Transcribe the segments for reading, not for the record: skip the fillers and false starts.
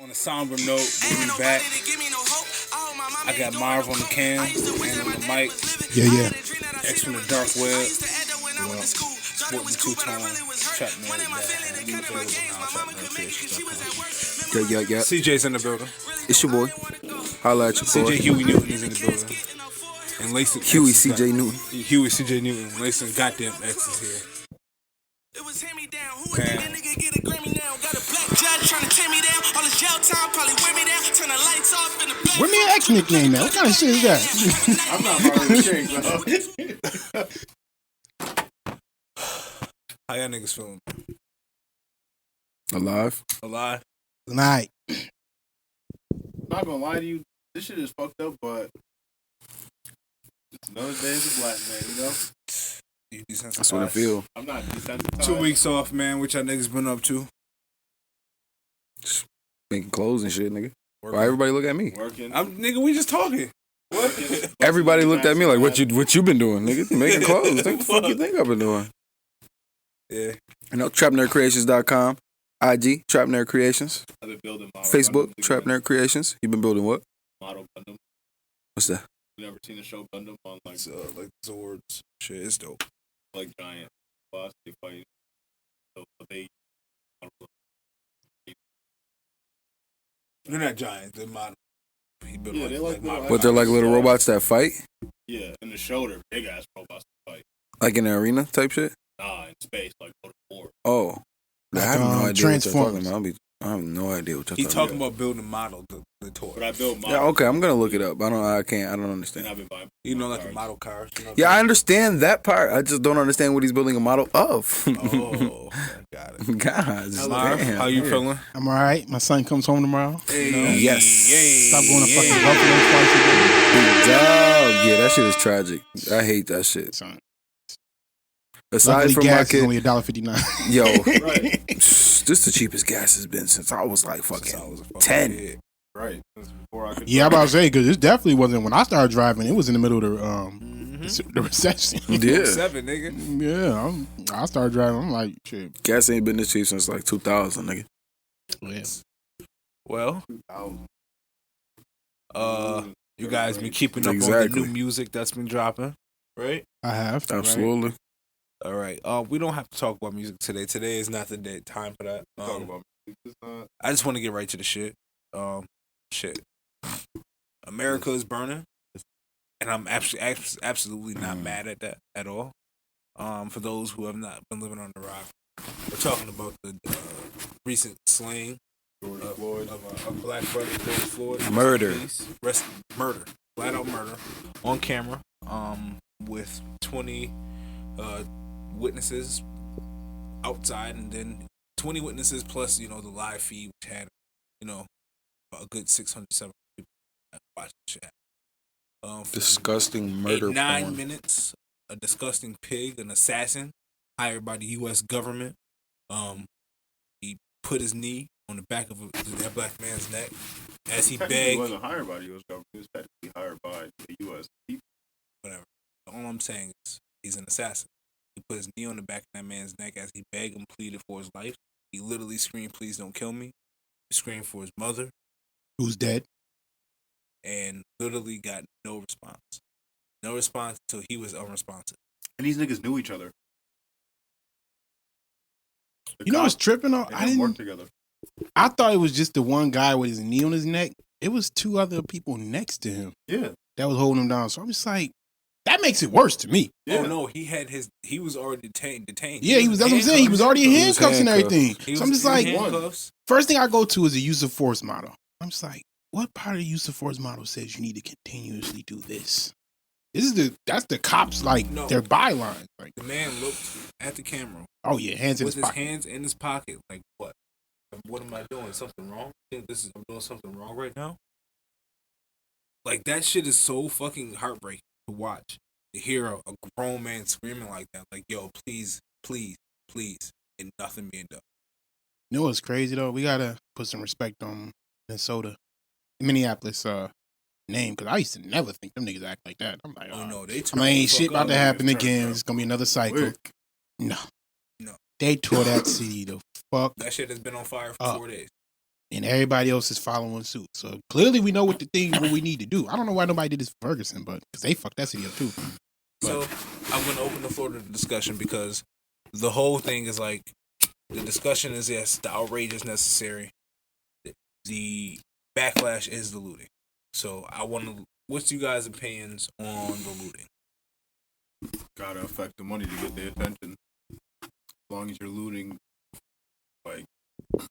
On a somber note, we'll be back. I got Marv on the cam and on the mic. Yeah. X from the dark web. Sporting the two-tone TrapNerd Yeah. CJ's in the building. It's your boy. Holla at your boy. CJ Huey Newton is in the building. And Lason Huey CJ Newton. Huey CJ Newton. Lason goddamn X is here. It was hand me down. Who would that nigga get a Grammy now? Got a black judge trying to tear me down. All the jail time probably wear me down. Turn the lights off in the back. Where me an X nickname now? What kind of shit is that? I'm not part of the change, bro. How y'all niggas feeling? Alive. I'm Tonight. not gonna lie to you, this shit is fucked up, but it's another day as a black man, you know? You desensitized? That's what I feel. I'm not desensitized. 2 weeks off, man. What y'all niggas been up to? Making clothes and shit, nigga. Working. Why everybody look at me? Working. Nigga, we just talking. Working. Everybody looked at me like, what you been doing, nigga? Making clothes. What the fuck you think I've been doing? Yeah. You know, TrapNerdCreations.com. IG, TrapNerd Creations. I've been building model Facebook, Gundam. TrapNerd Creations. You been building what? Model Gundam. What's that? You never seen the show Gundam on like Zords. Shit, it's dope. like giant boss they fight. So they They're not giants. They're model. Yeah, they're like little But they're like little robots that fight? Yeah, in the show they're big ass robots that fight. Like in the arena type shit? Nah, in space, like go to war. Oh. Like, I have no idea what you're Transformers. talking about. I have no idea what you're He talking talking about. about building model, the toy. But I built models. Yeah, okay, I'm gonna look it up. I don't And understand. I've been buying You know, like the cars. model cars. You know, Yeah, I understand that part. I just don't understand what he's building a model of. Oh, got it. God, Marv, damn. how you feeling? I'm all right. My son comes home tomorrow. Yes. Stop going to fucking Buffalo twice a day. Big dog. Yeah, that shit is tragic. I hate that shit. Son. Aside Luckily, from my gas is kid, only $1.59. yo, Right. this is the cheapest gas has been since I was like Since I fucking was a fucking 10. kid. Right. That's before I could Yeah, I'm drive. about to say, because it definitely wasn't when I started driving. It was in the middle of the recession. Yeah, 7, nigga. Yeah, I started driving. I'm like, shit. gas ain't been this cheap since like 2000, nigga. Yeah. Well, 2000. you guys been keeping up on Exactly. the new music that's been dropping, right? I have. Absolutely. All right. We don't have to talk about music today. Today is not the day, time for that. Talk about music. It's not. I just want to get right to the shit. Shit. America is burning, and I'm absolutely not mad at that at all. For those who have not been living on the rock, we're talking about the recent slaying of a black brother, George Floyd. Murder. Murder. Flat out murder on camera. With 20 witnesses outside, and then 20 witnesses plus, the live feed, which had, a good 600, 700 people watching shit. Disgusting murder 9 porn. minutes, a disgusting pig, an assassin hired by the U.S. government. He put his knee on the back of that black man's neck as he Technically, begged. He wasn't hired by the U.S. government. He was technically hired by the U.S. people. Whatever. All I'm saying is he's an assassin. He put his knee on the back of that man's neck as he begged and pleaded for his life. He literally screamed, "Please don't kill me." He screamed for his mother Who's dead? and literally got no response. No response until he was unresponsive. And these niggas knew each other. The You know what's cops, tripping on? they I didn't work didn't. together. I thought it was just the one guy with his knee on his neck. It was 2 other people next to him Yeah. that was holding him down. So I'm just like, that makes it worse to me. Yeah. Oh no, he was already detained. Yeah, he was. That's what I'm saying. He was already in He was handcuffs and handcuffed. everything. So I'm just like, handcuffs. first thing I go to is a use of force model. I'm just like, what part of the use of force model says you need to continuously do this? That's the cops like No. their byline. Like, The man looked at the camera oh yeah, hands in with his his pocket. hands in his pocket. Like, what? What am I doing? Something wrong? Think I'm doing something wrong right now? Like, that shit is so fucking heartbreaking to watch. To hear a grown man screaming like that. Like, yo, please, please, please, and nothing being done. You know what's crazy though? We gotta put some respect on Minneapolis name, because I used to never think them niggas act like that. I'm like, Oh, no, they I turned mean, the ain't shit fuck about up. to happen Turned again. up. It's gonna be another cycle. Quick. No, No. they tore that city the fuck. That shit has been on fire for Up. 4 days. and everybody else is following suit. So clearly, we know what we need to do. I don't know why nobody did this for Ferguson, but because they fucked that city up too. So I'm going to open the floor to the discussion because the whole thing is like the discussion is yes, the outrage is necessary. The backlash is the looting. So I want to. What's you guys' opinions on the looting? Gotta affect the money to get their attention. As long as you're looting, like, I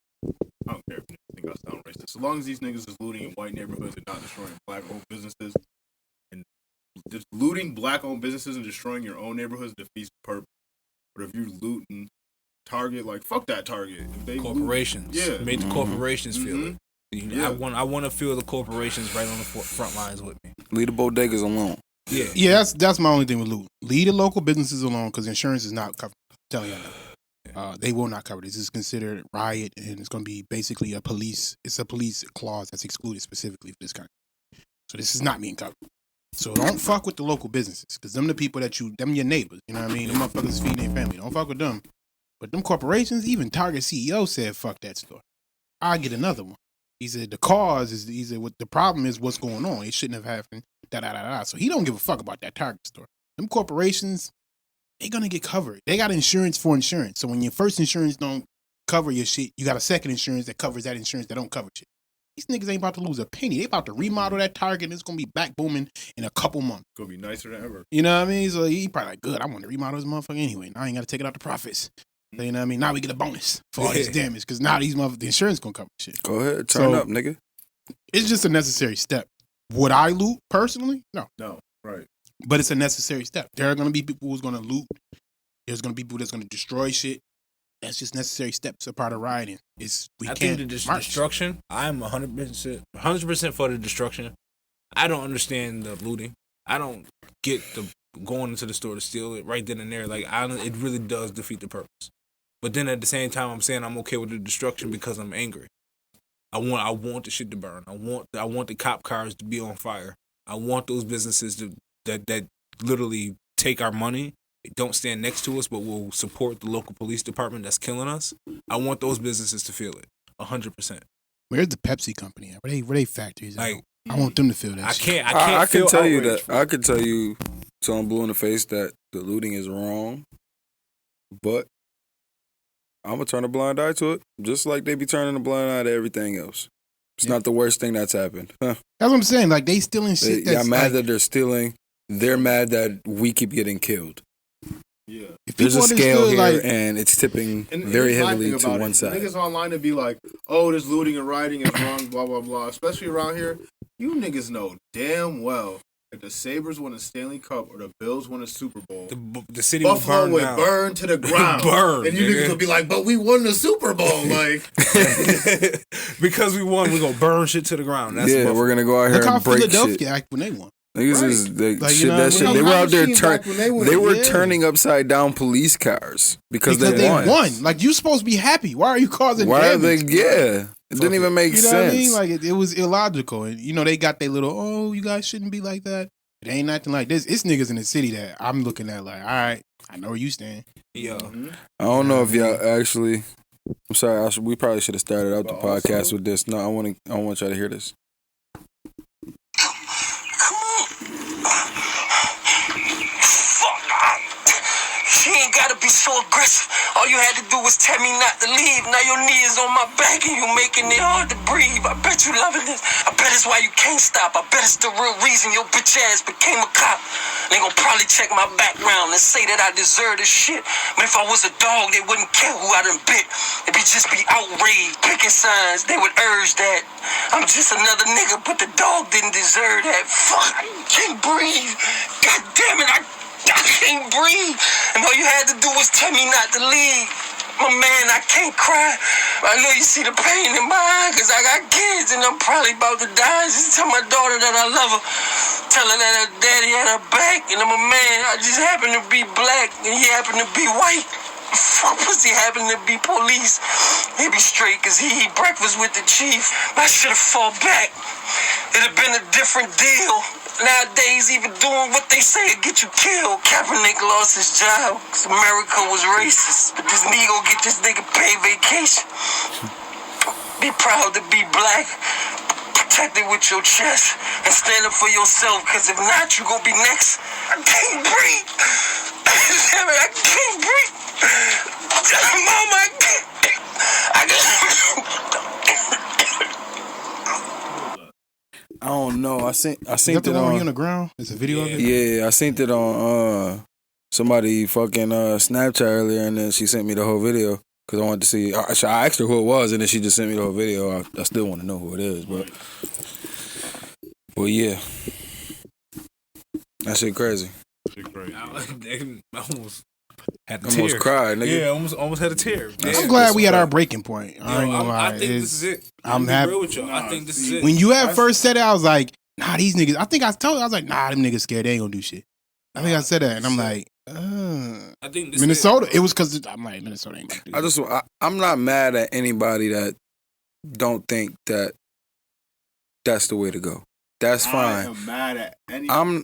don't care if you think I sound racist. As long as these niggas is looting in white neighborhoods and not destroying black-owned businesses, and just looting black-owned businesses and destroying your own neighborhoods defeats the purpose. But if you're looting Target, like, fuck that Target. If they corporations, made the corporations feel it. Yeah. I want to feel the corporations right on the front lines with me. Leave the bodegas alone. Yeah. That's my only thing with loot. Leave the local businesses alone because insurance is not covered. I'm telling you that. They will not cover this. This is considered riot, and it's going to be basically a police clause that's excluded specifically for this country. So this is not being covered. So don't fuck with the local businesses because them the people them your neighbors. You know what I mean? Them motherfuckers feeding their family. Don't fuck with them. But them corporations, even Target CEO said, fuck that store. I'll get another one. He said the cause is what the problem is what's going on. It shouldn't have happened. So he don't give a fuck about that Target store. Them corporations, they gonna get covered. They got insurance for insurance. So when your first insurance don't cover your shit, you got a second insurance that covers that insurance that don't cover shit. These niggas ain't about to lose a penny. They about to remodel that Target and it's gonna be back booming in a couple months. It's gonna be nicer than ever. You know what I mean? So he probably like, good, I want to remodel this motherfucker anyway. Now I ain't gotta take it out the profits. So, you know what I mean? Now we get a bonus for all this damage because now the insurance gonna cover shit. Go ahead, turn up, nigga. It's just a necessary step. Would I loot personally? No. No, right. But it's a necessary step. There are gonna be people who's gonna loot. There's gonna be people that's gonna destroy shit. That's just necessary steps. A part of rioting. I think the destruction. I'm 100% for the destruction. I don't understand the looting. I don't get the going into the store to steal it right then and there. Like it really does defeat the purpose. But then at the same time, I'm saying I'm okay with the destruction because I'm angry. I want the shit to burn. I want the cop cars to be on fire. I want those businesses that literally take our money, don't stand next to us, but will support the local police department that's killing us. I want those businesses to feel it, 100%. Where's the Pepsi company at? Where they factories at? Like, I want them to feel that. I can tell you that. I could tell you, till I'm blue in the face, that the looting is wrong, but I'm gonna turn a blind eye to it, just like they be turning a blind eye to everything else. It's not the worst thing that's happened. Huh. That's what I'm saying. Like they stealing shit. I'm mad that they're stealing. They're mad that we keep getting killed. Yeah, there's a scale here, and it's tipping very heavily to one side. Niggas online to be like, "Oh, this looting and rioting is wrong," blah blah blah. Especially around here, you niggas know damn well if the Sabres win a Stanley Cup or the Bills win a Super Bowl, the city Buffalo would would burn to the ground. And you niggas would be like, "But we won the Super Bowl!" Like because we won, we gonna burn shit to the ground. That's we're gonna go out here and break shit. Philadelphia act when they won. Niggas is they were out there turning upside down police cars because they won. Like you supposed to be happy. Why are you causing damage? It didn't even make sense. What I mean? Like it was illogical. And they got their little, you guys shouldn't be like that. It ain't nothing like this. It's niggas in the city that I'm looking at like, all right, I know where you stand. Yeah. I don't know if y'all actually. I'm sorry. We probably should have started out the podcast with this. No, I want y'all to hear this. She ain't gotta be so aggressive. All you had to do was tell me not to leave. Now your knee is on my back and you making it hard to breathe. I bet you loving this. I bet it's why you can't stop. I bet it's the real reason your bitch ass became a cop. They gon' probably check my background and say that I deserve this shit. But if I was a dog, they wouldn't care who I done bit. They'd just be outraged, picking signs. They would urge that I'm just another nigga, but the dog didn't deserve that. Fuck, I can't breathe. God damn it, I can't breathe. And all you had to do was tell me not to leave. My man, I can't cry. I know you see the pain in my eye because I got kids and I'm probably about to die. Just tell my daughter that I love her. Tell her that her daddy had her back and I'm a man. I just happen to be black and he happen to be white. Fuck pussy happen to be police. He be straight because he eat breakfast with the chief. I should have fought back. It'd have been a different deal. Nowadays, even doing what they say will get you killed. Kaepernick lost his job because America was racist. But this nigga get this nigga paid vacation. Be proud to be black. Protect it with your chest and stand up for yourself, cause if not, you gonna be next. I can't breathe. Damn it, I can't breathe. Mama, I can't. I don't know. I seen Is that the it one on the ground? It's a video of it? Yeah, I seen it on somebody fucking Snapchat earlier, and then she sent me the whole video because I wanted to see. I asked her who it was, and then she just sent me the whole video. I still want to know who it is, but yeah, that shit crazy. I almost had a almost tear. cried, nigga. Yeah, almost had a tear. I'm glad we had our breaking point. I ain't gonna lie. I think this is it. I'm happy happy. with y'all. I think this is it. When you had first said it, I was like, nah, these niggas. I think I told you, I was like, nah, them niggas scared. They ain't gonna do shit. I think I said that, and I'm like, I think this Minnesota. It was because I'm like, Minnesota ain't gonna do shit. I'm not mad at anybody that don't think that that's the way to go. That's fine. I am mad at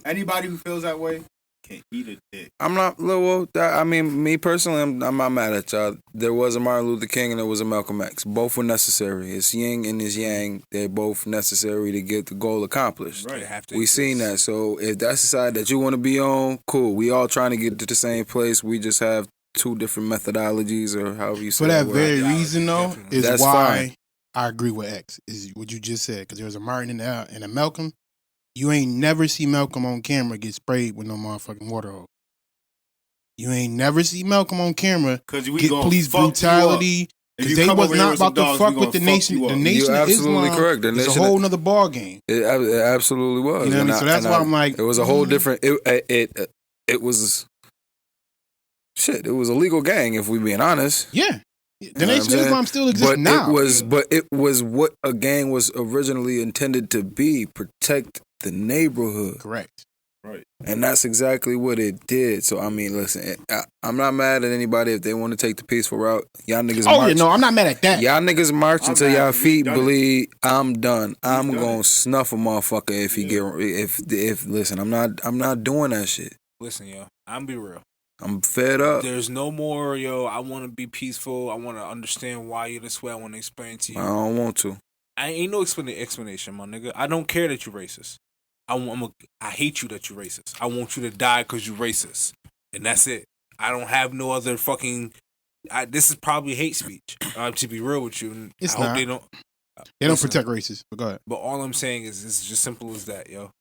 anybody who feels that way. Can eat a dick. I'm not. Well, I mean, me personally, I'm not mad at y'all. There was a Martin Luther King and there was a Malcolm X. Both were necessary. It's yin and it's yang. They're both necessary to get the goal accomplished. Right. We seen that. So if that's the side that you want to be on, cool. We all trying to get to the same place. We just have two different methodologies, or however you say. For that word. very reason, though, is That's why fine. I agree with X. Is what you just said, because there was a Martin and a Malcolm. You ain't never see Malcolm on camera get sprayed with no motherfucking water hose. You ain't never see Malcolm on camera get police brutality. Because they was not about to fuck with the nation. The nation You're of absolutely Islam correct. is a whole nother ball game. It absolutely was. You know what I mean? So that's why I'm like, it was a whole different. It was shit. It was a legal gang, if we being honest. Yeah, the Nation of Islam still exists but now. It was what a gang was originally intended to be: protect the neighborhood. Correct. Right. And that's exactly what it did. So, I mean, listen, I'm not mad at anybody if they want to take the peaceful route. Y'all niggas march. Oh, yeah, no, I'm not mad at that. Y'all niggas march until y'all feet bleed. I'm done. I'm done going to snuff a motherfucker if he if listen, I'm not doing that shit. Listen, yo, I'm be real. I'm fed up. There's no more, yo, I want to be peaceful. I want to understand why you're this way. I want to explain to you. I don't want to. I ain't no explanation, my nigga. I don't care that you racist. I hate you that you racist. I want you to die because you racist. And that's it. I don't have no other fucking... this is probably hate speech. To be real with you. It's I hope not. they don't... They don't protect racists, but go ahead. But all I'm saying is it's just simple as that, yo.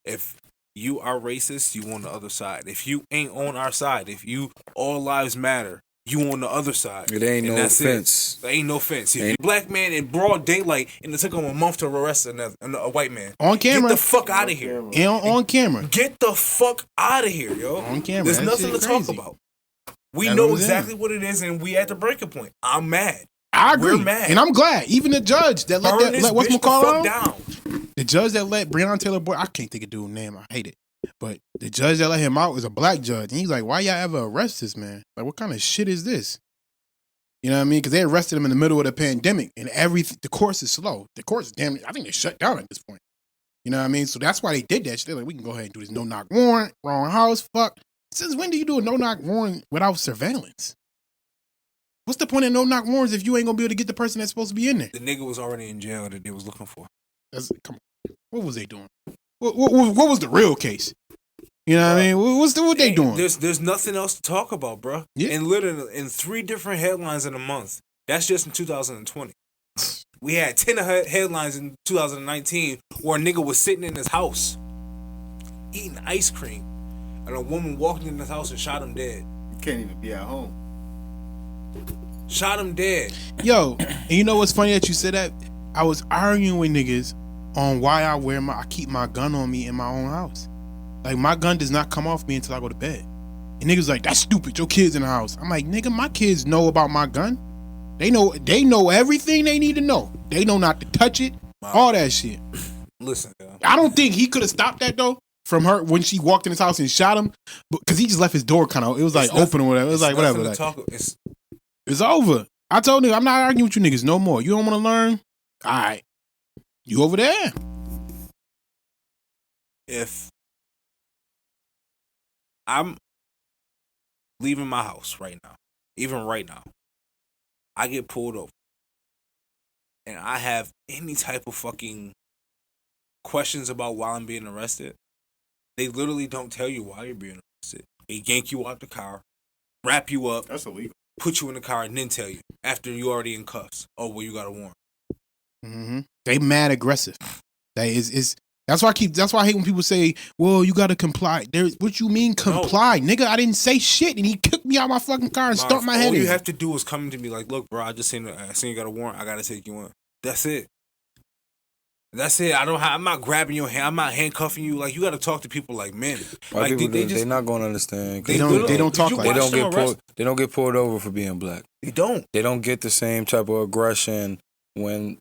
If you are racist, you on the other side. If you ain't on our side, if you all lives matter, you on the other side. It ain't no offense. There ain't no offense. If you black man in broad daylight and it took him a month to arrest a white man. On camera. Get the fuck out of here. And on camera. Get the fuck out of here, yo. On camera. There's That nothing to shit talk crazy. about. We That's know what I'm exactly saying. what it is, and we at the breaking point. I'm mad. I agree. We're mad. And I'm glad. Even the judge that Burn let this what's bitch the McCall fuck down. The judge that let Breonna Taylor Boyd, I can't think of dude's name. I hate it. But the judge that let him out was a black judge. And he's like, why y'all ever arrest this man? Like, what kind of shit is this? You know what I mean? Because they arrested him in the middle of the pandemic, and the course is slow. The course, I think they shut down at this point. You know what I mean? So that's why they did that shit. They're like, we can go ahead and do this no-knock warrant, wrong house, fuck. Since when do you do a no-knock warrant without surveillance? What's the point of no-knock warrants if you ain't gonna be able to get the person that's supposed to be in there? The nigga was already in jail that they was looking for. Come on. What was they doing? What was the real case? You know what I mean? What they doing? There's nothing else to talk about, bro. Yeah. And literally in 3 different headlines in a month. That's just in 2020. We had 10 headlines in 2019 where a nigga was sitting in his house eating ice cream, and a woman walked in his house and shot him dead. You can't even be at home. Shot him dead. Yo, and you know what's funny that you said that? I was arguing with niggas on why I keep my gun on me in my own house. Like, my gun does not come off me until I go to bed. And niggas like, that's stupid, your kids in the house. I'm like, nigga, my kids know about my gun. They know everything they need to know. They know not to touch it, all that shit. Listen, I don't think he could have stopped that though from her when she walked in his house and shot him, because he just left his door kind of. It was like open or whatever. It was like whatever. Like, it's over. I told him I'm not arguing with you niggas no more. You don't want to learn? All right, you over there. If I'm leaving my house right now, even right now, I get pulled over, and I have any type of fucking questions about why I'm being arrested, they literally don't tell you why you're being arrested. They yank you out the car, wrap you up. That's illegal. Put you in the car and then tell you after you already in cuffs. Oh, well, you got a warrant. Mm-hmm. They mad aggressive. That's why I hate when people say, "Well, you gotta comply." What you mean comply, nigga? I didn't say shit, and he kicked me out my fucking car and stomped my head. All you have to do is come to me like, "Look, bro, I seen you got a warrant. I gotta take you in." That's it. That's it. I'm not grabbing your hand. I'm not handcuffing you. Like, you got to talk to people like men. Like, they're not going to understand. They don't talk like that. They don't get pulled over for being black. They don't. They don't get the same type of aggression when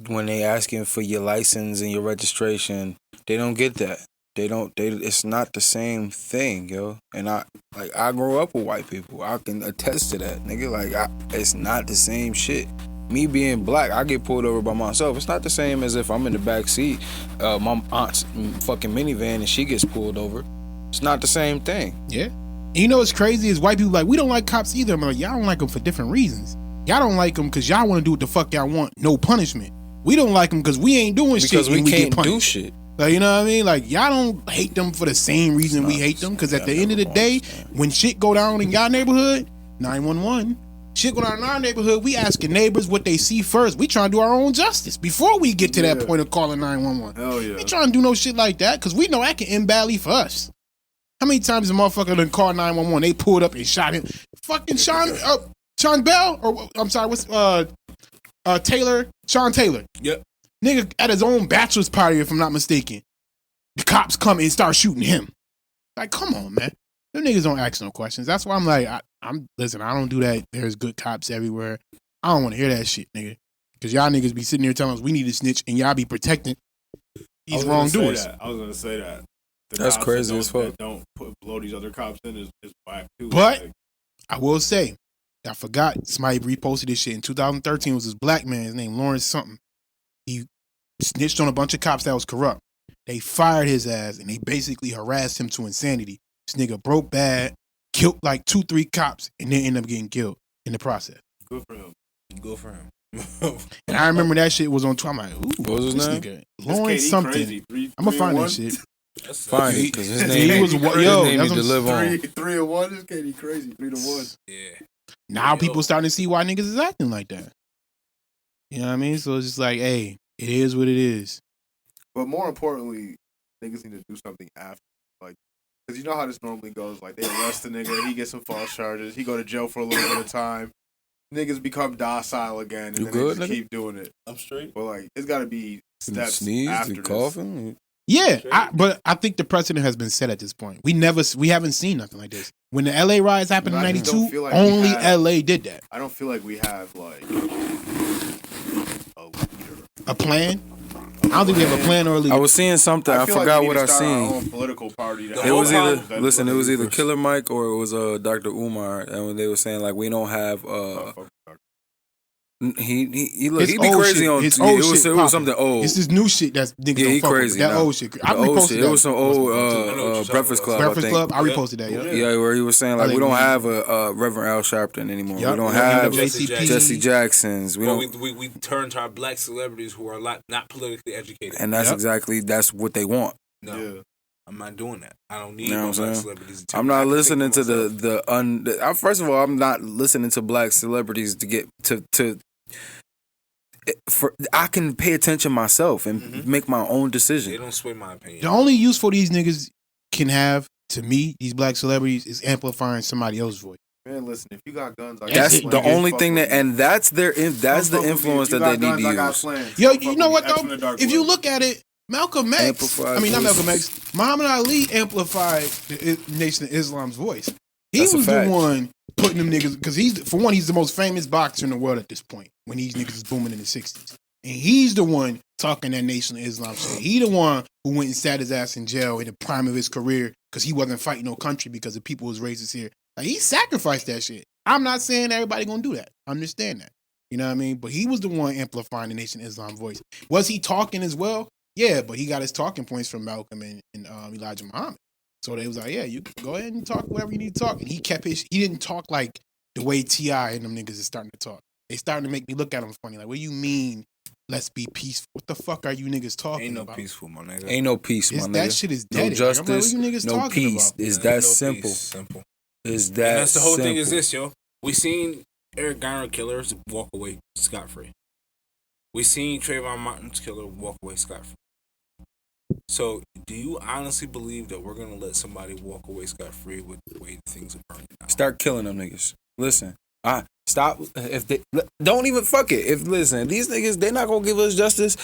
they asking for your license and your registration. They don't get that. It's not the same thing, yo. And I grew up with white people. I can attest to that, nigga. It's not the same shit. Me being black, I get pulled over by myself. It's not the same as if I'm in the back seat, my aunt's fucking minivan, and she gets pulled over. It's not the same thing. Yeah. And you know what's crazy is white people like, we don't like cops either. I'm like, y'all don't like them for different reasons. Y'all don't like them because y'all want to do what the fuck y'all want. No punishment. We don't like them because we ain't doing shit. Because we can't get do shit. Like, you know what I mean? Like, y'all don't hate them for the same reason we hate them. Because at the end of the day, when shit go down in y'all neighborhood, 911. Shit going on in our neighborhood, we asking neighbors what they see first. We trying to do our own justice before we get to that point of calling 911. Hell yeah. We trying to do no shit like that because we know that can end badly for us. How many times a motherfucker done called 911, they pulled up and shot him? Fucking Sean Bell? Or, I'm sorry, what's, Taylor? Sean Taylor. Yep. Nigga at his own bachelor's party, if I'm not mistaken. The cops come and start shooting him. Like, come on, man. Them niggas don't ask no questions. That's why I'm like, listen, I don't do that. There's good cops everywhere. I don't want to hear that shit, nigga. Because y'all niggas be sitting here telling us we need to snitch and y'all be protecting these wrongdoers. I was going to say that. That's crazy as fuck. Don't blow these other cops in is whack too. But I will say, I forgot, somebody reposted this shit in 2013. It was this black man, his name Lawrence something. He snitched on a bunch of cops that was corrupt. They fired his ass and they basically harassed him to insanity. This nigga broke bad, killed like 2-3 cops, and then ended up getting killed in the process. Good for him. Good for him. And I remember that shit was on Twitter. I'm like, ooh, what was his name? Nigga, Lawrence something. I'm gonna find that shit. Find it, because his name was his name need to live on. 3-1. This candy crazy. 3-1. Yeah. Now people starting to see why niggas is acting like that. You know what I mean? So it's just like, hey, it is what it is. But more importantly, niggas need to do something after. Like, because you know how this normally goes. Like, they arrest the nigga, he gets some false charges, he go to jail for a little bit of time. Niggas become docile again, and you then good, they just nigga? keep doing it. I'm straight. But, like, it's got to be steps Sneeze, after you this. coughing? Yeah, but I think the precedent has been set at this point. We haven't seen nothing like this. When the LA riots happened in I just 92, don't feel like only we have- LA did that. I don't feel like we have, like, a leader. A plan? I don't think we have a plan or a leader. I was seeing something. I feel like forgot we what need I to start our seen. own political party. It was either Killer Mike or it was Dr. Umar, and when they were saying like we don't have he be crazy shit, on his it old was, shit it was something old. It's this new shit that's niggas Yeah, he don't fuck crazy with. That now. old shit. I The old reposted shit. that. It was some old Breakfast Club. Breakfast I Club. think. I reposted that. Yeah, where he was saying like LA we don't man. have a Reverend Al Sharpton anymore. Yep. We don't have NAACP. Jesse Jacksons. We don't. We turn to our black celebrities who are not politically educated. And that's that's what they want. No, Yeah. I'm not doing that. I don't need You know no what I'm black saying? celebrities. I'm not listening to myself. first of all, I'm not listening to black celebrities to get to. I can pay attention myself and make my own They decision. don't sway my opinion. The only use for these niggas can have, to me, these black celebrities, is amplifying somebody else's voice. Man, listen, if you got guns, I got That's plans. the only Fuck thing with that, me. and that's the Fuck with me. influence If you that they got need guns, I to got use. plans. Yo, Fuck you with know me. what X though? from the dark If you web. look at it, Malcolm X. Amplified Not voice. Malcolm X. Muhammad Ali amplified the Nation of Islam's voice. He That's a was the fact. one putting them niggas, because he's the most famous boxer in the world at this point, when these niggas is booming in the 60s. And he's the one talking that Nation of Islam shit. He the one who went and sat his ass in jail in the prime of his career because he wasn't fighting no country because the people was racist here. Like, he sacrificed that shit. I'm not saying everybody gonna do that. I understand that. You know what I mean? But he was the one amplifying the Nation of Islam voice. Was he talking as well? Yeah, but he got his talking points from Malcolm and Elijah Muhammad. So they was like, yeah, you can go ahead and talk whatever you need to talk. And he didn't talk like the way T.I. and them niggas is starting to talk. They starting to make me look at him funny. Like, what do you mean let's be peaceful. What the fuck are you niggas talking Ain't no about? peaceful, my nigga. Ain't no peace, my nigga. That shit is dead. No justice, like, what you niggas no talking peace. about? It's Yeah, that no simple. peace. Simple. It's that And that's the whole simple. thing is this, yo. We seen Eric Garner killers walk away scot-free. We seen Trayvon Martin's killer walk away scot-free. So, do you honestly believe that we're gonna let somebody walk away scot-free with the way things are burning now? Start killing them niggas. Listen, stop. If they don't even fuck it. If listen, these niggas, they not gonna give us justice.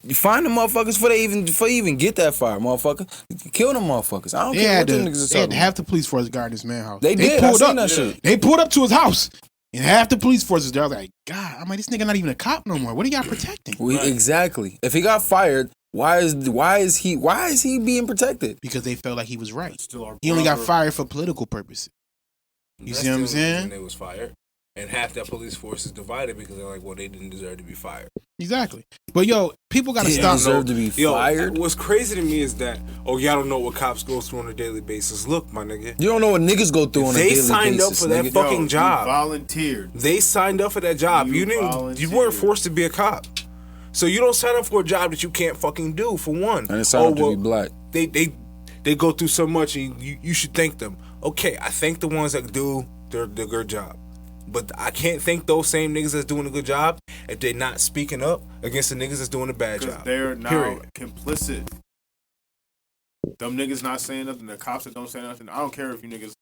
You find the motherfuckers before you even get that far, motherfucker. Kill them motherfuckers. I don't care what them niggas are They had talking half the police force guard this man's house. They did. pulled I seen up. that shit. They pulled up to his house, and half the police forces there. I was like, God, I'm like, this nigga not even a cop no more. What are y'all protecting? Exactly. If he got fired, why is he being protected? Because they felt like he was right. Still He only got fired for political purposes. You see what I'm saying? When they was fired, and half that police force is divided because they're like, well, they didn't deserve to be fired. Exactly. But yo, people gotta They stop. deserve to be fired. What's crazy to me is that y'all don't know what cops go through on a daily basis. Look, my nigga, You don't know what niggas go through on a daily basis. they signed up for that nigga. fucking job. You volunteered. They signed up for that job. You volunteered. weren't forced to be a cop. So you don't sign up for a job that you can't fucking do, for one. And it's signed up to be black. They go through so much, and you should thank them. Okay, I thank the ones that do their good job. But I can't thank those same niggas that's doing a good job if they're not speaking up against the niggas that's doing a bad Because job. they're now Period. complicit. Them niggas not saying nothing. The cops that don't say nothing. I don't care if you niggas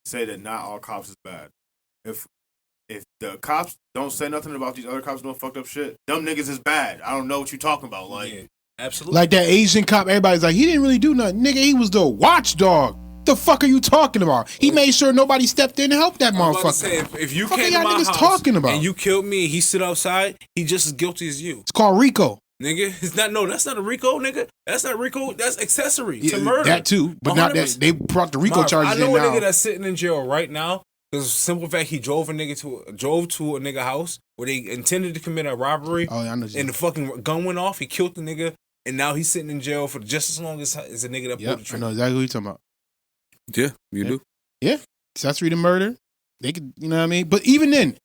say that not all cops is bad. If the cops don't say nothing about these other cops doing fucked up shit, them niggas is bad. I don't know what you talking about. Like, Yeah, absolutely. Like that Asian cop, everybody's like, he didn't really do nothing. Nigga, he was the watchdog. The fuck are you talking about? He made sure nobody stepped in to help that I'm about to motherfucker. say, if you Fuck came are to y'all my niggas house talking about? and you killed me and he stood outside, he just as guilty as you. It's called RICO. Nigga, that's not a RICO, nigga. That's not RICO. That's accessory to murder. That too, but not that 100%. they brought the RICO Marv, charges I know in a now. nigga that's sitting in jail right now because simple fact he drove to a nigga house where they intended to commit a robbery. Oh, yeah, I know. And the fucking gun went off. He killed the nigga, and now he's sitting in jail for just as long as a nigga that pulled the Yep, I trigger. know exactly what you're talking about. Yeah, you do. Yeah, accessory to murder. They could, you know what I mean? But even then,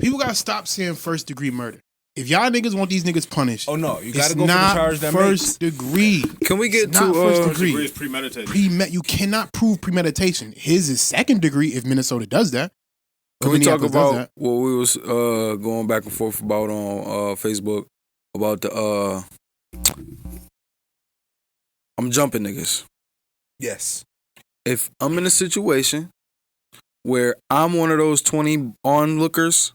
people gotta stop saying first degree murder. If y'all niggas want these niggas punished, Oh no, you it's gotta go for the not charge that first makes. degree. Can we get It's not first to degree. degree is premeditated. You cannot prove premeditation. His is second degree if Minnesota does that. Or Can we talk Minneapolis does about that. what we was going back and forth about on Facebook about the I'm jumping niggas. Yes. If I'm in a situation where I'm one of those 20 onlookers,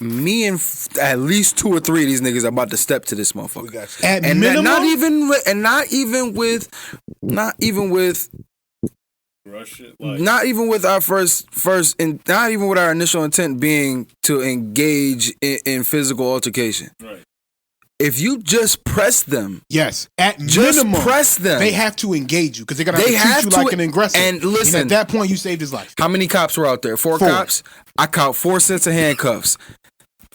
me and at least 2 or 3 of these niggas are about to step to this We motherfucker. got you. At And minimum, not even with Rush it. Like, not even with our first and not even with our initial intent being to engage in physical altercation. right. If you just press them, yes, at just minimum, press them. they have to engage you because they're gonna They have have to treat to- you like an aggressor. and listen- at that point, you saved his life. How many cops were out there? 4 4. cops. I count 4 sets of handcuffs.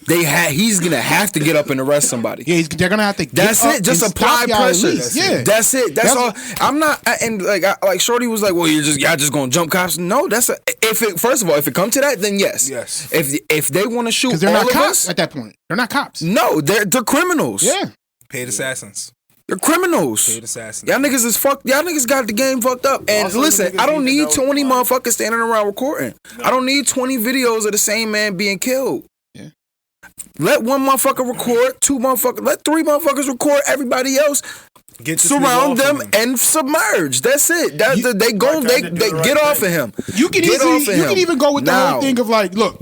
He's gonna have to get up and arrest somebody. Yeah, they're gonna have to. That's get up it. Just and apply stop y'all at pressure. least. Yeah, That's it. That's all. I'm not. And like Shorty was like, "Well, y'all just gonna jump cops." No, first of all, if it come to that, then yes. Yes. If they want to shoot because they're all not of cops us, at that point. They're not cops. no, they're criminals. Yeah, Paid assassins. They're criminals. Paid assassins. Y'all niggas is fucked. Y'all niggas got the game fucked up. And Also, listen, niggas I don't need to need know, 20 like- motherfuckers standing around recording. I don't need 20 videos of the same man being killed. Yeah. Let 1 motherfucker record, 2 motherfuckers, let 3 motherfuckers record. Everybody else Get this surround nigga off them of him. and submerge. That's it. They go. Like, They do the right get off of thing. him. you can Get off of you him. can even go with the Now. whole thing of like, look.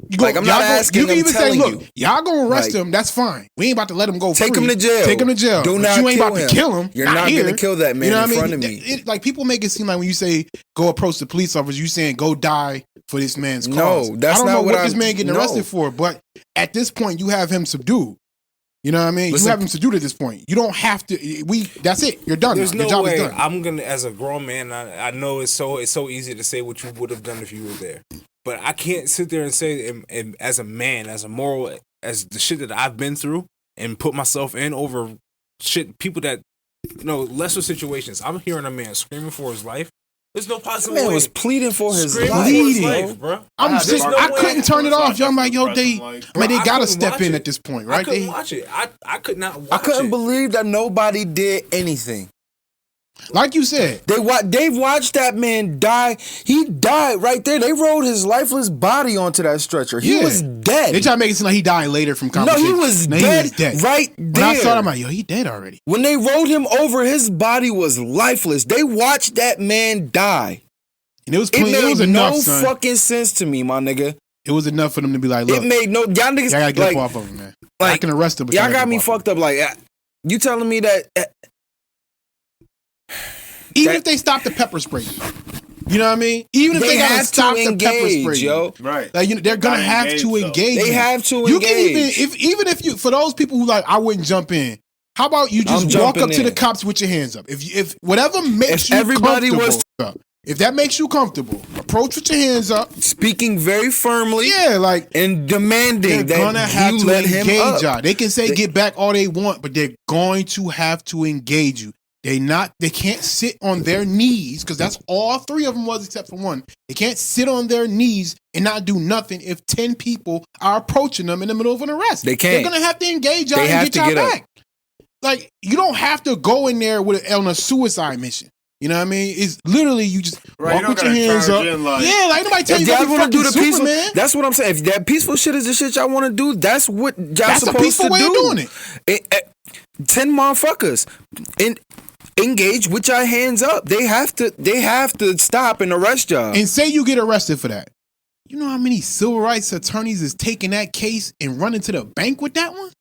You go, Like, I'm not y'all go- asking You can them, even say, telling look, you. y'all gonna arrest Like, him. That's fine. We ain't about to let him go. Take free. him to jail. Take him to jail. Do But not you ain't kill about him. to kill him. You're not here. gonna kill that man You know in what I front mean? of me. Like people make it seem like when you say go approach the police officer, you saying go die for this man's No, cause. that's I don't not know what what this man getting no. arrested for, but at this point, you have him subdued. You know what I mean? Listen. You have him subdued at this point. You don't have to. That's it. You're done. There's now. Your no job way is done. I'm gonna, as a grown man, I know it's so easy to say what you would have done if you were there, but I can't sit there and say, and as a man, as a moral, as the shit that I've been through and put myself in over shit, people that, lesser situations. I'm hearing a man screaming for his life, There's no possible Man way. was pleading for his Bleeding. bro. I couldn't turn it off. Yo, I'm like, yo, they gotta step in it. at this point, right? I couldn't watch it. I could not watch it. I couldn't believe that nobody did anything. Like you said, they've watched that man die. He died right there. They rolled his lifeless body onto that stretcher. He was dead. They try to make it seem like he died later from complications. No, he was dead right there. When I saw him, I'm like, yo, he dead already. When they rolled him over, his body was lifeless. They watched that man die. And it was made enough, no son. fucking sense to me, my nigga. It was enough for them to be like, look, it made no. Y'all niggas, y'all gotta get up off of him, man. I can arrest him. But y'all got me fucked up. Like, you telling me that? Even if they stop the pepper spray, you know what I mean? Even if they gotta stop the pepper spray, yo, right? Like, they're gonna have to engage. They have to you engage. Can even if you, for those people who like, I wouldn't jump in. How about you just walk up to the cops with your hands up? If whatever makes you comfortable, if that makes you comfortable, approach with your hands up, speaking very firmly, and they're demanding that gonna have you to let him engage up. y'all. They can say get back all they want, but they're going to have to engage you. They can't sit on their knees, because that's all three of them was except for one. They can't sit on their knees and not do nothing if 10 people are approaching them in the middle of an arrest. They can't. They're gonna have to engage y'all and get y'all back. Like, you don't have to go in there on a suicide mission. You know what I mean? It's literally you just walk with your hands up. Like nobody tell you to want to do the peaceful. Superman. That's what I'm saying. If that peaceful shit is the shit y'all want to do, that's what y'all supposed to do. That's a peaceful way of doing it. 10 motherfuckers engage with your hands up. They have to stop and arrest y'all. And say you get arrested for that. You know how many civil rights attorneys is taking that case and running to the bank with that one?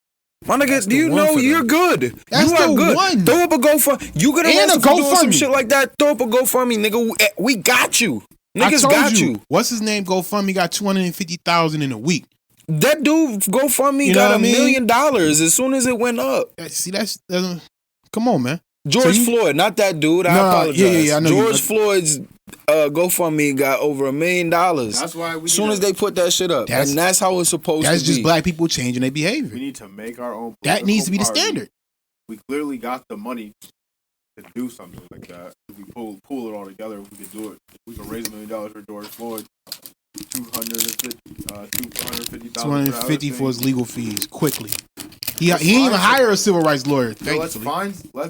My nigga, do you know you're good? That's you are good. One. Throw up a GoFundMe. You get arrested for doing some shit like that. Throw up a GoFundMe, nigga. We got you. Niggas got you. What's his name? GoFundMe got $250,000 in a week. That dude GoFundMe got $1 million as soon as it went up. See, that's come on, man. George Floyd, not that dude. I apologize. Yeah, I know George Floyd's GoFundMe got over $1 million. That's why as soon as they put that shit up, and that's how it's supposed to be. That's just black people changing their behavior. We need to make our own. That needs to be the standard. We clearly got the money to do something like that. If we pull it all together, we could do it. We could raise $1 million for George Floyd. $250,000 for his legal fees quickly. He ain't even hire a civil rights lawyer. Let's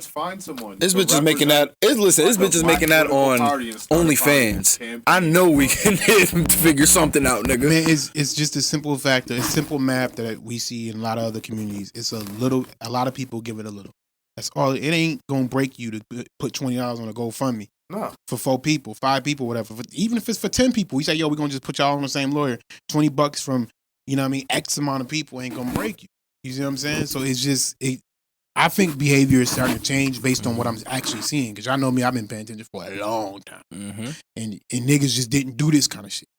find someone. This bitch is making that. Listen, this bitch is making that on OnlyFans. I know we can figure something out, nigga. Man, it's just a simple factor. It's simple math that we see in a lot of other communities. It's a lot of people give it a little. That's all. It ain't gonna break you to put $20 on a GoFundMe. No. For 4 people, 5 people, whatever. Even if it's for 10 people, we say, yo, we're gonna just put y'all on the same lawyer. $20 from, you know what I mean, X amount of people ain't gonna break you. You see what I'm saying? So it's just I think behavior is starting to change based on what I'm actually seeing. Because y'all know me, I've been paying attention for a long time. Mm-hmm. And niggas just didn't do this kind of shit.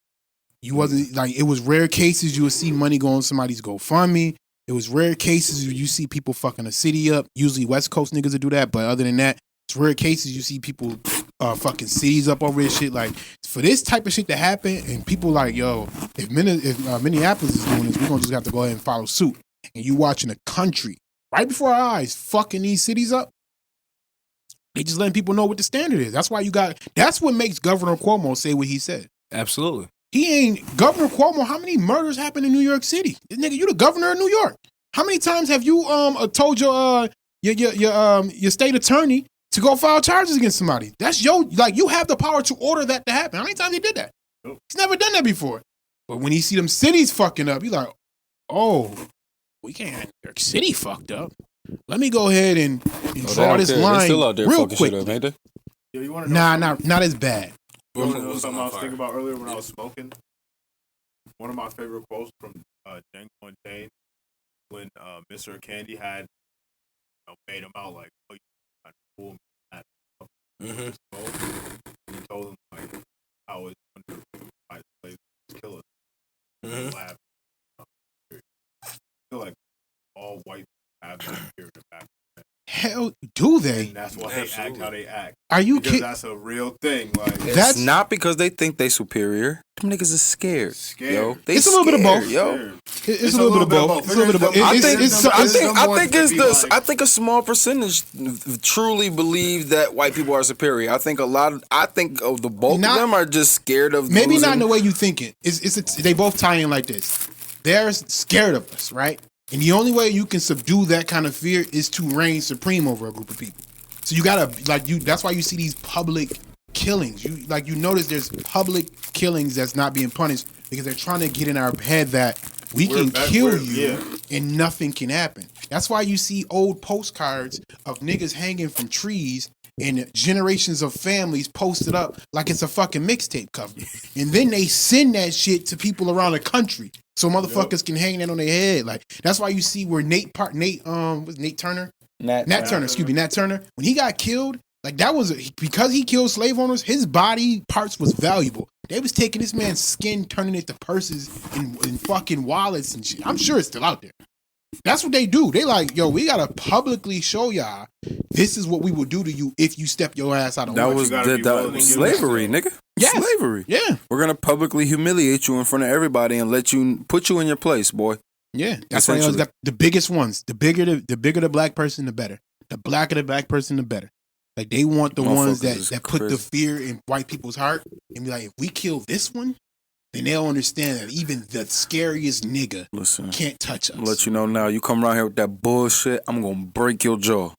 You wasn't like, it was rare cases you would see money go on somebody's GoFundMe. It was rare cases where you see people fucking a city up. Usually West Coast niggas would do that, but other than that, it's rare cases you see people fucking cities up over this shit. Like, for this type of shit to happen, and people like, yo, if Minneapolis is doing this, we're gonna just have to go ahead and follow suit. And you watching the country right before our eyes fucking these cities up. They just letting people know what the standard is. That's what makes Governor Cuomo say what he said. Absolutely. Governor Cuomo, how many murders happened in New York City? Nigga, you the governor of New York. How many times have you told your state attorney to go file charges against somebody? That's you have the power to order that to happen. How many times he did that? Nope. He's never done that before. But when he see them cities fucking up, he's like, oh, we can't have New York City fucked up. Let me go ahead and draw this line still out there real fucking quick. Shit up, ain't they? Yo, you want to know not as bad. You want to know something I was thinking about earlier when I was smoking? One of my favorite quotes from Django Unchained when Mr. Candy had made him out like, oh, you kind of fool me. And he told him like how it's under white slaves killers. Laugh. I feel like all white have that period of back. Hell, do they? And that's why they act how they act. Are you because kidding? that's a real thing. Like That's not because they think they superior. Them niggas is scared. Yo. They it's a little bit of both. Yo. It's a little bit of both. It's a little bit of both. I think a small percentage truly believe that white people are superior. I think the bulk of them are just scared of maybe losing. not in the way you think it. They both tie in like this. They're scared of us, right? And the only way you can subdue that kind of fear is to reign supreme over a group of people. So you gotta that's why you see these public killings. You notice there's public killings that's not being punished because they're trying to get in our head that we can kill you and nothing can happen. That's why you see old postcards of niggas hanging from trees and generations of families posted up like it's a fucking mixtape cover. And then they send that shit to people around the country so motherfuckers can hang that on their head. Like that's why you see where Nat Turner, when he got killed, like that was because he killed slave owners, his body parts was valuable. They was taking this man's skin, turning it to purses and fucking wallets and shit. I'm sure it's still out there. That's what they do. They like, yo, we gotta publicly show y'all this is what we will do to you if you step your ass out of that order. was slavery, nigga. Yes. Slavery. Yeah. We're gonna publicly humiliate you in front of everybody and put you in your place, boy. Yeah. That's why you got the biggest ones. The bigger the black person, the better. The blacker the black person, the better. Like they want the ones that put the fear in white people's heart and be like, if we kill this one, then they'll understand that even the scariest nigga can't touch us. I'll let you know now. You come around here with that bullshit, I'm gonna break your jaw.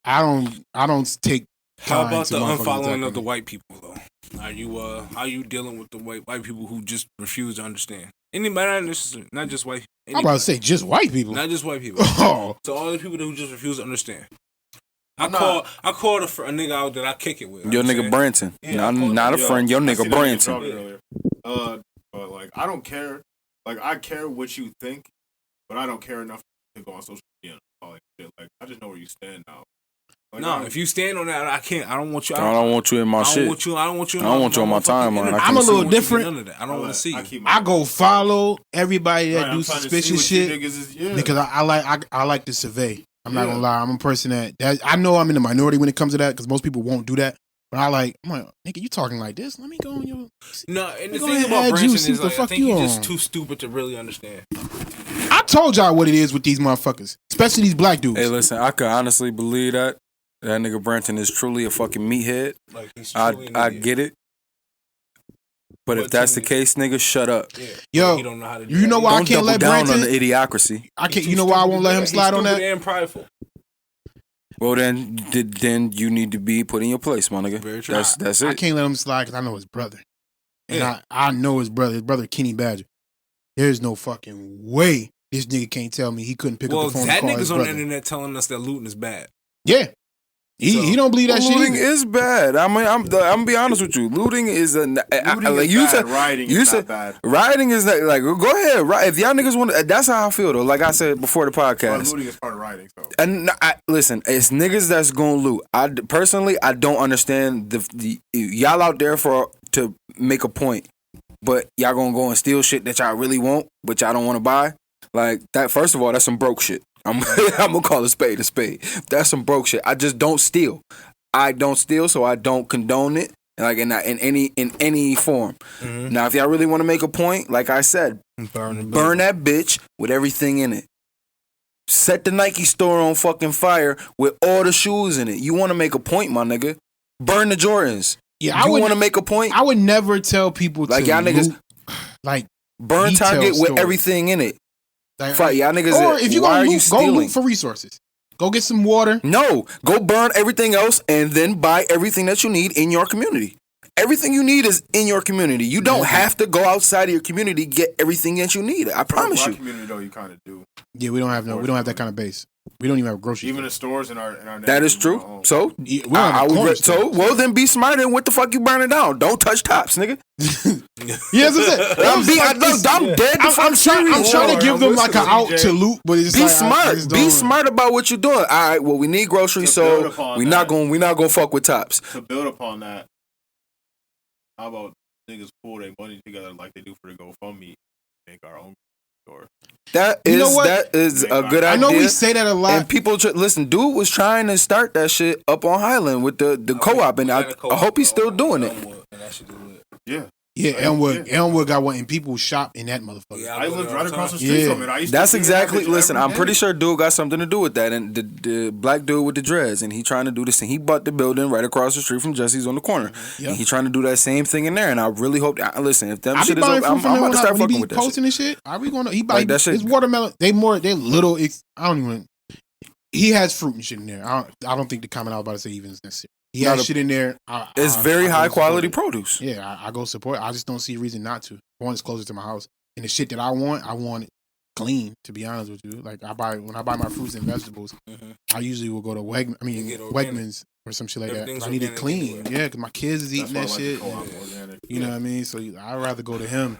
I don't take. How about the unfollowing of the white people though? Are you dealing with the white people who just refuse to understand? Anybody, not just white. I'm about to say just white people, not just white people. Oh, so all the people who just refuse to understand. I called a nigga out that I kick it with. Your nigga Branton. Yeah, not a friend. Your nigga Branton. But like, I don't care. Like, I care what you think, but I don't care enough to go on social media and all that shit. Like, I just know where you stand now. Like, no, if you stand on that, I can't. I don't want you. I don't want you in my shit. I don't want you on my timeline. I'm a little different. None of that. I don't want to see you. I go follow everybody that do suspicious shit because I like to survey. I'm not gonna lie. I'm a person that I know I'm in the minority when it comes to that because most people won't do that. But I'm like, nigga, you talking like this? Let me go on your. No, and the thing about Branson is like, I think he's just too stupid to really understand. I told y'all what it is with these motherfuckers, especially these black dudes. Hey, listen, I could honestly believe that nigga Branton is truly a fucking meathead. Like, I get it. But if that's the case, nigga, shut up. Yeah. Yo, he don't know how to do you know why I can't let Branton on the idiocracy. I can't. You know why I won't let him slide on that? And prideful. Well, then you need to be put in your place, my nigga. Very true. That's it. I can't let him slide because I know his brother, and I know his brother. His brother Kenny Badger. There's no fucking way this nigga can't tell me he couldn't pick up the phone. That and call nigga's his on brother. the internet telling us that looting is bad. Yeah. He don't believe that shit. Looting is bad. I mean, I'm gonna be honest with you. Looting is like you said. Rioting is not bad. Rioting is like go ahead. If y'all niggas want, that's how I feel though. Like I said before the podcast, looting is part of rioting. So. And listen, it's niggas that's gonna loot. I personally don't understand the y'all out there to make a point, but y'all gonna go and steal shit that y'all really want, but y'all don't want to buy. Like that. First of all, that's some broke shit. I'm gonna call a spade a spade. That's some broke shit. I just don't steal. I don't steal, so I don't condone it. Like in any form. Mm-hmm. Now, if y'all really want to make a point, like I said, burn that bitch with everything in it. Set the Nike store on fucking fire with all the shoes in it. You want to make a point, my nigga? Burn the Jordans. Yeah, you want to make a point? I would never tell people like to y'all niggas like burn Target with everything in it. Like, fight y'all niggas. Or if you why go are you stealing? Go loot for resources. Go get some water. No, go burn everything else and then buy everything that you need in your community. Everything you need is in your community. You don't have to go outside of your community to get everything that you need. I promise you. Community though, you kind of do. Yeah, we don't have that kind of base. We don't even have grocery. Even the stores in our that is true. So well then be smart and what the fuck you burning down? Don't touch tops, nigga. Yeah, I'm dead. I'm trying to give them like an out to loot, but it's be smart. Be smart about what you're doing. All right. Well, we need groceries, so we're not gonna fuck with tops. To build upon that, how about niggas pull their money together like they do for the GoFundMe, make our own Sure. That is a good idea. I know we say that a lot. And people listen. Dude was trying to start that shit up on Highland with the co-op, and I hope he's still doing it. Yeah. Yeah, Elmwood got one, and people shop in that motherfucker. Yeah, I lived right across the street from it. That's exactly. Listen, I'm pretty sure dude got something to do with that, and the black dude with the dreads, and he trying to do this thing. He bought the building right across the street from Jesse's on the corner, and he trying to do that same thing in there. And I really hope. Listen, if that shit is over, I'm about to start fucking with that. Posting shit. and shit. Are we going to? He buy that shit. His watermelon. They little. I don't even. He has fruit and shit in there. I don't think the comment I was about to say even is necessary. He has shit in there. It's very high quality produce. Yeah, I go support. I just don't see a reason not to. One, it's closer to my house, and the shit that I want it clean. To be honest with you, like when I buy my fruits and vegetables, I usually will go to Wegmans or some shit like that. I need it clean. Yeah, because my kids is eating that shit. You know what I mean? So I'd rather go to him.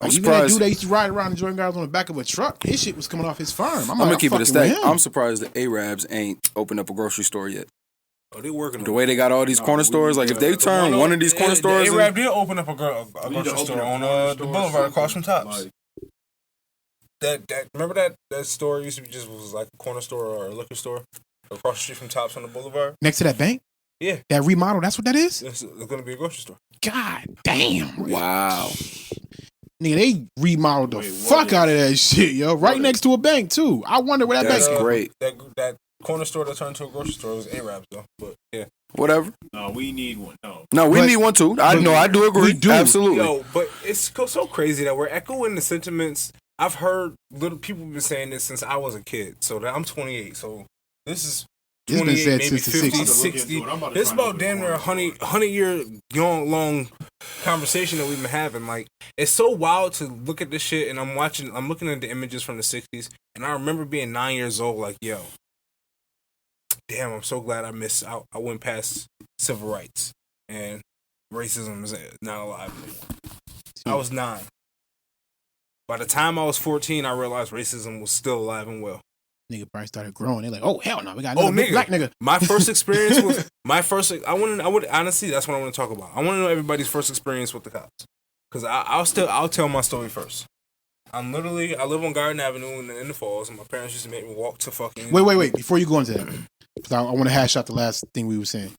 Like, even that dude that used to ride around and join guys on the back of a truck, his shit was coming off his farm. I'm gonna keep it a stack. I'm surprised the Arabs ain't opened up a grocery store yet. Oh, they working the way they got all these corner stores. Like if they turn one of these corner stores, the Arab did open up a grocery store on the boulevard across from Tops. That remember that store used to be was like a corner store or a liquor store across the street from Tops on the boulevard next to that bank. Yeah, that remodel. That's what that is. It's going to be a grocery store. God damn! Wow. Nigga, they remodeled the fuck out of that shit, yo. Right next to a bank too. I wonder where that bank is. That's great. That corner store that turned into a grocery store was Arabs though, but yeah. Whatever. No, we need one. We need one too. I do agree. We do. Absolutely. Yo, but it's so crazy that we're echoing the sentiments. I've heard little people been saying this since I was a kid. So I'm 28. So this is 28, maybe 50, 60. This is about damn near 100-year long conversation that we've been having. Like, it's so wild to look at this shit, and I'm looking at the images from the 60s, and I remember being 9 years old, like, yo, damn, I'm so glad I went past civil rights, and racism is not alive anymore. I was 9. By the time I was 14, I realized racism was still alive and well. Nigga probably started growing. They're like, oh hell no, we got another black nigga. My first experience was I would honestly, that's what I want to talk about. I want to know everybody's first experience with the cops, because I'll tell my story first. I live on Garden Avenue in the Falls, and my parents used to make me walk to fucking. Wait, before you go into that, because I want to hash out the last thing we were saying.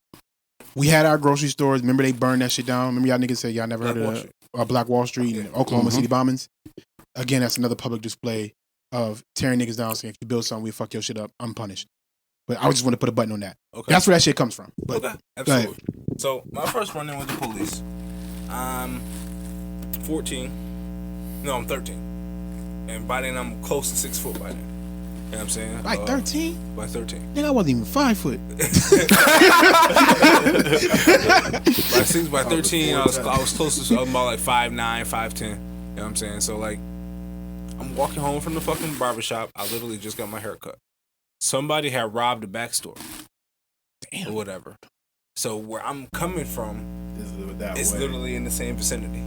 We had our grocery stores. Remember they burned that shit down. Remember y'all niggas said y'all never heard of Black Wall Street and Oklahoma City bombings. Again, that's another public display of tearing niggas down, saying if you build something, we fuck your shit up, unpunished. But I just want to put a button on that. Okay. That's where that shit comes from. But, okay, absolutely. So my first run-in with the police, I'm 14. No, I'm 13. And by then I'm close to 6 foot by then. You know what I'm saying? By 13? By 13. Nigga, I wasn't even 5 foot. by 13, I was close to about like 5'9", 5'10". You know what I'm saying? So like, I'm walking home from the fucking barbershop. I literally just got my hair cut. Somebody had robbed a back store. Damn. Or whatever. So where I'm coming from is literally in the same vicinity.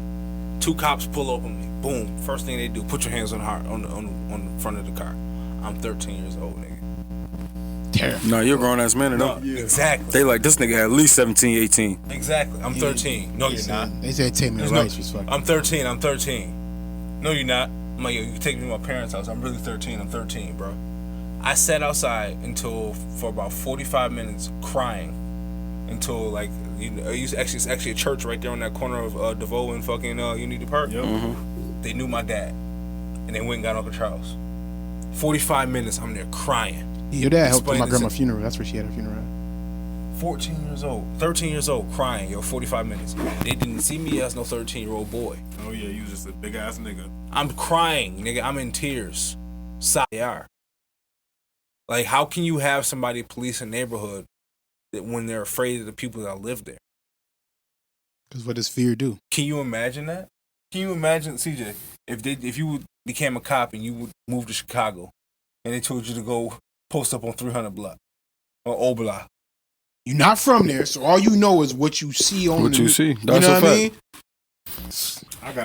2 cops pull up on me. Boom. First thing they do, put your hands on the front of the car. I'm 13 years old, nigga. Terrible. No, you're a grown ass man. No, exactly. They like, this nigga at least 17, 18. Exactly. I'm 13. No, you're not. They said take me rights was fucking. I'm 13. No, you're not. I'm like, yo, you can take me to my parents' house. I'm really 13. I'm 13, bro. I sat outside for about 45 minutes crying until like it's actually a church right there on that corner of DeVoe and fucking Unity Park. Yep. Mm-hmm. They knew my dad, and they went and got Uncle Charles. 45 minutes, I'm there crying. Your dad helped at my grandma's funeral. That's where she had her funeral. 13 years old, crying, 45 minutes. They didn't see me as no 13-year-old boy. Oh yeah, you was just a big ass nigga. I'm crying, nigga. I'm in tears. They are. Like, how can you have somebody police a neighborhood when they're afraid of the people that live there? Because what does fear do? Can you imagine that? Can you imagine, CJ, if you became a cop and you would move to Chicago and they told you to go post up on 300 block or Old Block? You're not from there, so all you know is what you see on what you see. That's you know what I mean?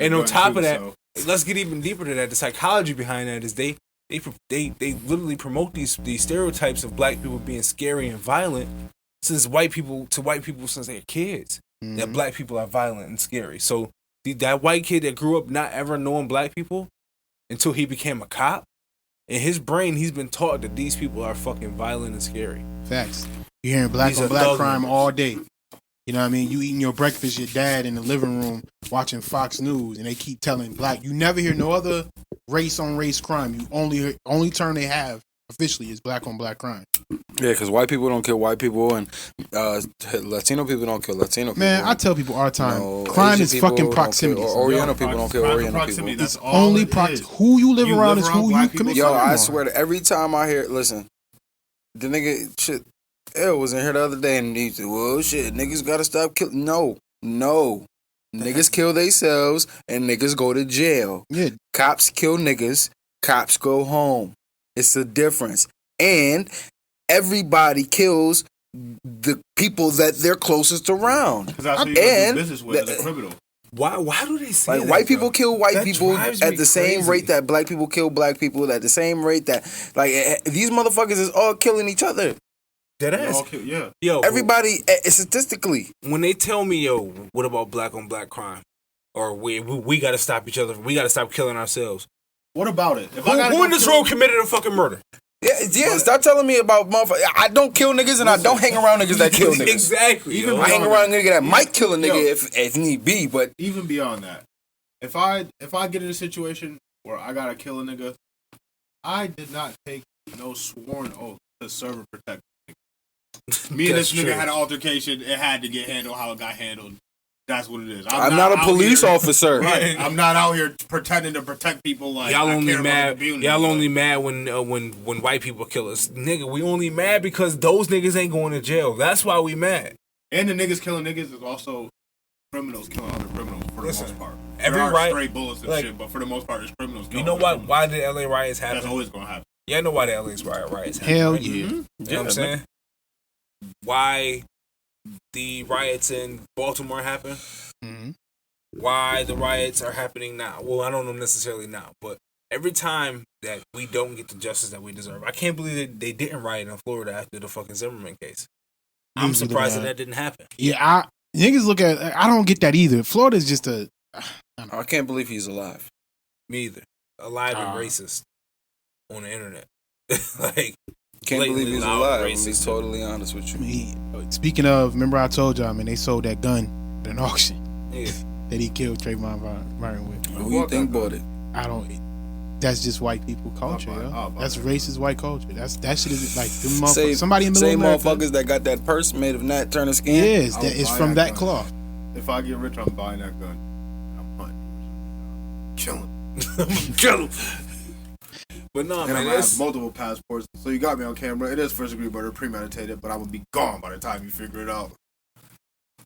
And on top of that, let's get even deeper to that. The psychology behind that is they literally promote these stereotypes of black people being scary and violent since white people since they're kids. Mm-hmm. That black people are violent and scary. So that white kid that grew up not ever knowing black people, until he became a cop. In his brain, he's been taught that these people are fucking violent and scary. Facts. You're hearing black on black crime all day. You know what I mean? You eating your breakfast, your dad in the living room watching Fox News, and they keep telling black. You never hear no other race on race crime. You only term they have officially is black on black crime. Yeah, because white people don't kill white people, and Latino people don't kill Latino people. Man, I tell people all the time, crime is fucking proximity. Oriental people don't kill Oriental people. That's only who you live around is who you commit. Yo, I swear to every time I hear, listen, the nigga shit. El was in here the other day and he said, well, shit, niggas gotta stop killing. No. Niggas kill themselves and niggas go to jail. Yeah. Cops kill niggas, cops go home. It's a difference. And everybody kills the people that they're closest around. Because that's who you do business with as a criminal. Why do they say like that? White people kill white people at the same crazy. rate that black people kill black people, at the same rate that, like, these motherfuckers is all killing each other. Dead ass. Yeah. Yo, everybody, statistically. When they tell me, yo, what about black on black crime? Or we got to stop each other. We got to stop killing ourselves. What about it? Who in this room committed a fucking murder? Yeah, stop telling me about motherfuckers. I don't kill niggas and I don't hang around niggas that kill niggas. Exactly. I hang around a nigga that might kill a nigga if need be, but even beyond that, if I get in a situation where I gotta kill a nigga, I did not take no sworn oath to serve and protect. Me and this nigga had an altercation. It had to get handled how it got handled. That's what it is. I'm not a police officer. Right. I'm not out here pretending to protect people. Like y'all only mad. Y'all only mad when white people kill us, nigga. We only mad because those niggas ain't going to jail. That's why we mad. And the niggas killing niggas is also criminals killing other criminals for the most part. Every there are riot, stray bullets and shit, but for the most part, it's criminals. You know what? Why did LA riots happen? That's always gonna happen. Yeah, I know why the LA riots happen. Hell right? yeah. You know what I'm saying? Why the riots in Baltimore happen? Mm-hmm. Why the riots are happening now? Well, I don't know necessarily now, but every time that we don't get the justice that we deserve, I can't believe that they didn't riot in Florida after the fucking Zimmerman case. I'm surprised that didn't happen. Yeah, niggas look at. I don't get that either. Florida's just a. I can't believe he's alive. Me either. Alive and racist on the internet. Like, can't believe he's alive. I'm be totally honest with you. Speaking of, remember I told y'all, man, they sold that gun at an auction. Yeah. That he killed Trayvon Martin with. Who you think bought it? I don't. That's just white people culture, yo. That's racist white culture. That shit is like them somebody in the middle of America. Motherfuckers that got that purse made of Nat Turner skin. Yes, it's from that cloth. If I get rich, I'm buying that gun. I'm hunting. Chilling. Kill him. But no, and man, I have multiple passports, so you got me on camera. It is first degree murder, premeditated, but I would be gone by the time you figure it out.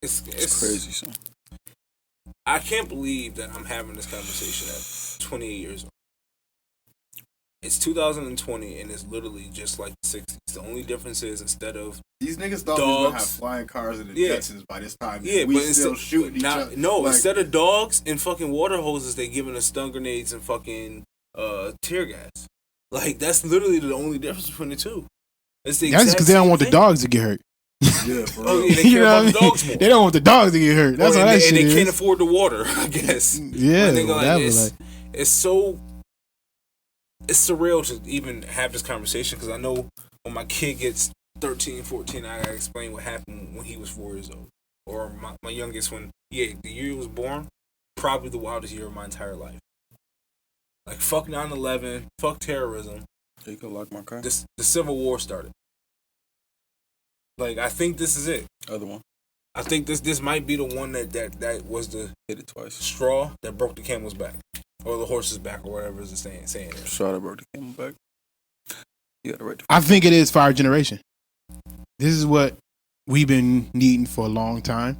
It's crazy, son. I can't believe that I'm having this conversation at 28 years old. It's 2020, and it's literally just like the 60s. The only difference is instead of these niggas thought we were gonna have flying cars and the Jetsons by this time. Yeah, we still shooting each other. No, like, instead of dogs and fucking water hoses, they giving us stun grenades and fucking tear gas. Like, that's literally the only difference between the two. It's the that's because they don't want the dogs to get hurt. Yeah, for real. They care about the dogs more. They don't want the dogs to get hurt. That's all that shit is. And they can't afford the water, I guess. Yeah, it's so... It's surreal to even have this conversation because I know when my kid gets 13, 14, I gotta explain what happened when he was 4 years old. Or my youngest the year he was born, probably the wildest year of my entire life. Like, fuck 9/11, fuck terrorism. You could lock my car. The Civil War started. Like, I think this is it. Other one. I think this might be the one that was the hit it twice straw that broke the camel's back. Or the horse's back, or whatever is the saying. Straw that broke the camel's back. You got it right. I think it is for our generation. This is what we've been needing for a long time.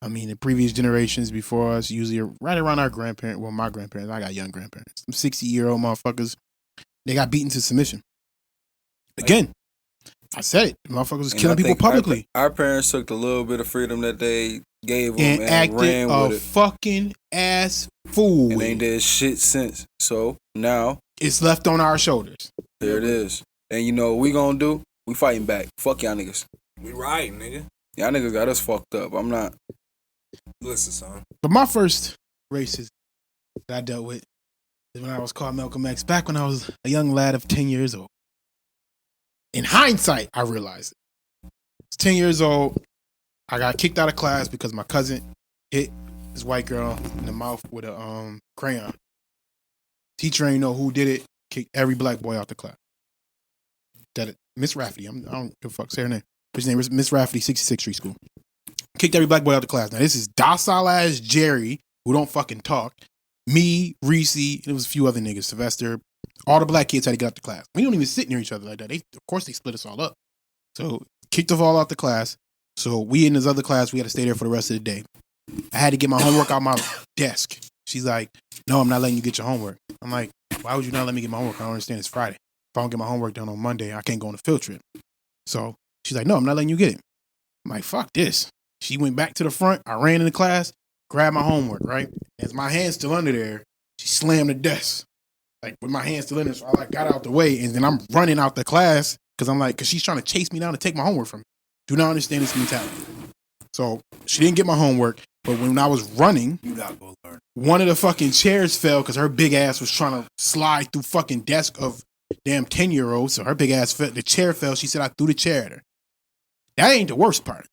I mean, the previous generations before us, usually right around our grandparents. Well, my grandparents. I got young grandparents. Some 60-year-old motherfuckers. They got beaten to submission. Again, I said it. Motherfuckers was killing people publicly. Our parents took the little bit of freedom that they gave them and acted ran with it. Fucking ass fool. And ain't did shit since. So now it's left on our shoulders. There it is. And you know what we gonna do? We fighting back. Fuck y'all niggas. We riding, nigga. Y'all niggas got us fucked up. I'm not. Listen, son. But my first racism that I dealt with is when I was called Malcolm X, back when I was a young lad of 10 years old. In hindsight, I realized it. I was 10 years old. I got kicked out of class because my cousin hit this white girl in the mouth with a crayon. Teacher ain't know who did it. Kicked every black boy out the class. Miss Rafferty. I don't give a fuck. Say her name. Her name is Miss Rafferty, 66th Street School. Kicked every black boy out the class. Now, this is docile ass Jerry, who don't fucking talk. Me, Reese, and there was a few other niggas, Sylvester. All the black kids had to get out the class. We don't even sit near each other like that. Of course, they split us all up. So, kicked us all out the class. So, we in this other class, we had to stay there for the rest of the day. I had to get my homework out my desk. She's like, no, I'm not letting you get your homework. I'm like, why would you not let me get my homework? I don't understand. It's Friday. If I don't get my homework done on Monday, I can't go on a field trip. So she's like, no, I'm not letting you get it. I'm like, fuck this. She went back to the front. I ran in the class, grabbed my homework, right? As my hand's still under there, she slammed the desk. Like, with my hand still in there. So I like got out the way, and then I'm running out the class because she's trying to chase me down to take my homework from me. Do not understand this mentality. So she didn't get my homework, but when I was running, one of the fucking chairs fell because her big ass was trying to slide through fucking desk of damn 10-year-old. So her big ass fell. The chair fell. She said I threw the chair at her. That ain't the worst part.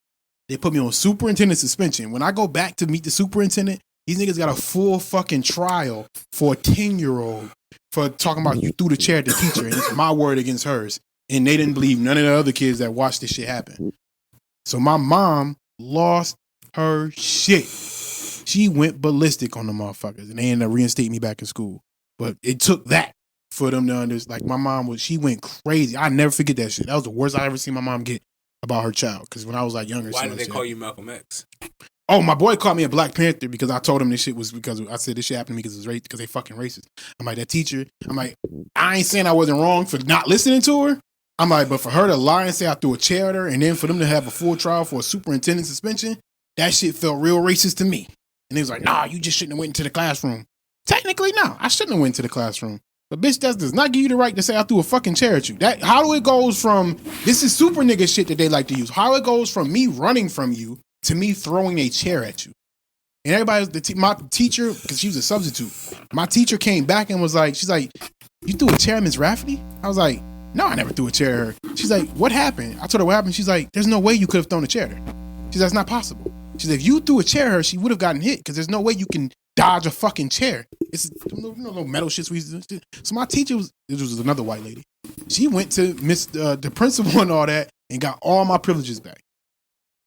They put me on superintendent suspension. When I go back to meet the superintendent, these niggas got a full fucking trial for a 10-year-old for talking about you threw the chair at the teacher, and it's my word against hers. And they didn't believe none of the other kids that watched this shit happen. So my mom lost her shit. She went ballistic on the motherfuckers, and they ended up reinstating me back in school. But it took that for them to understand. Like, my mom she went crazy. I never forget that shit. That was the worst I ever seen my mom get about her child. Because when I was like younger, why did they call you Malcolm X? Oh, my boy called me a Black Panther because I told him this shit was because I said this shit happened to me because they fucking racist. I'm like, that teacher. I'm like, I ain't saying I wasn't wrong for not listening to her. I'm like, but for her to lie and say I threw a chair at her, and then for them to have a full trial for a superintendent suspension, that shit felt real racist to me. And they was like, nah, you just shouldn't have went into the classroom. Technically, no, I shouldn't have went to the classroom. But bitch, that does not give you the right to say I threw a fucking chair at you. How it goes from, this is super nigga shit that they like to use. How it goes from me running from you to me throwing a chair at you. And everybody, my teacher, because she was a substitute, my teacher came back and was like, she's like, you threw a chair at Ms. Rafferty? I was like, no, I never threw a chair at her. She's like, what happened? I told her what happened. She's like, there's no way you could have thrown a chair at her. She's like, that's not possible. She's like, if you threw a chair at her, she would have gotten hit because there's no way you can dodge a fucking chair. It's no metal shit. So my teacher this was another white lady. She went to the principal and all that and got all my privileges back.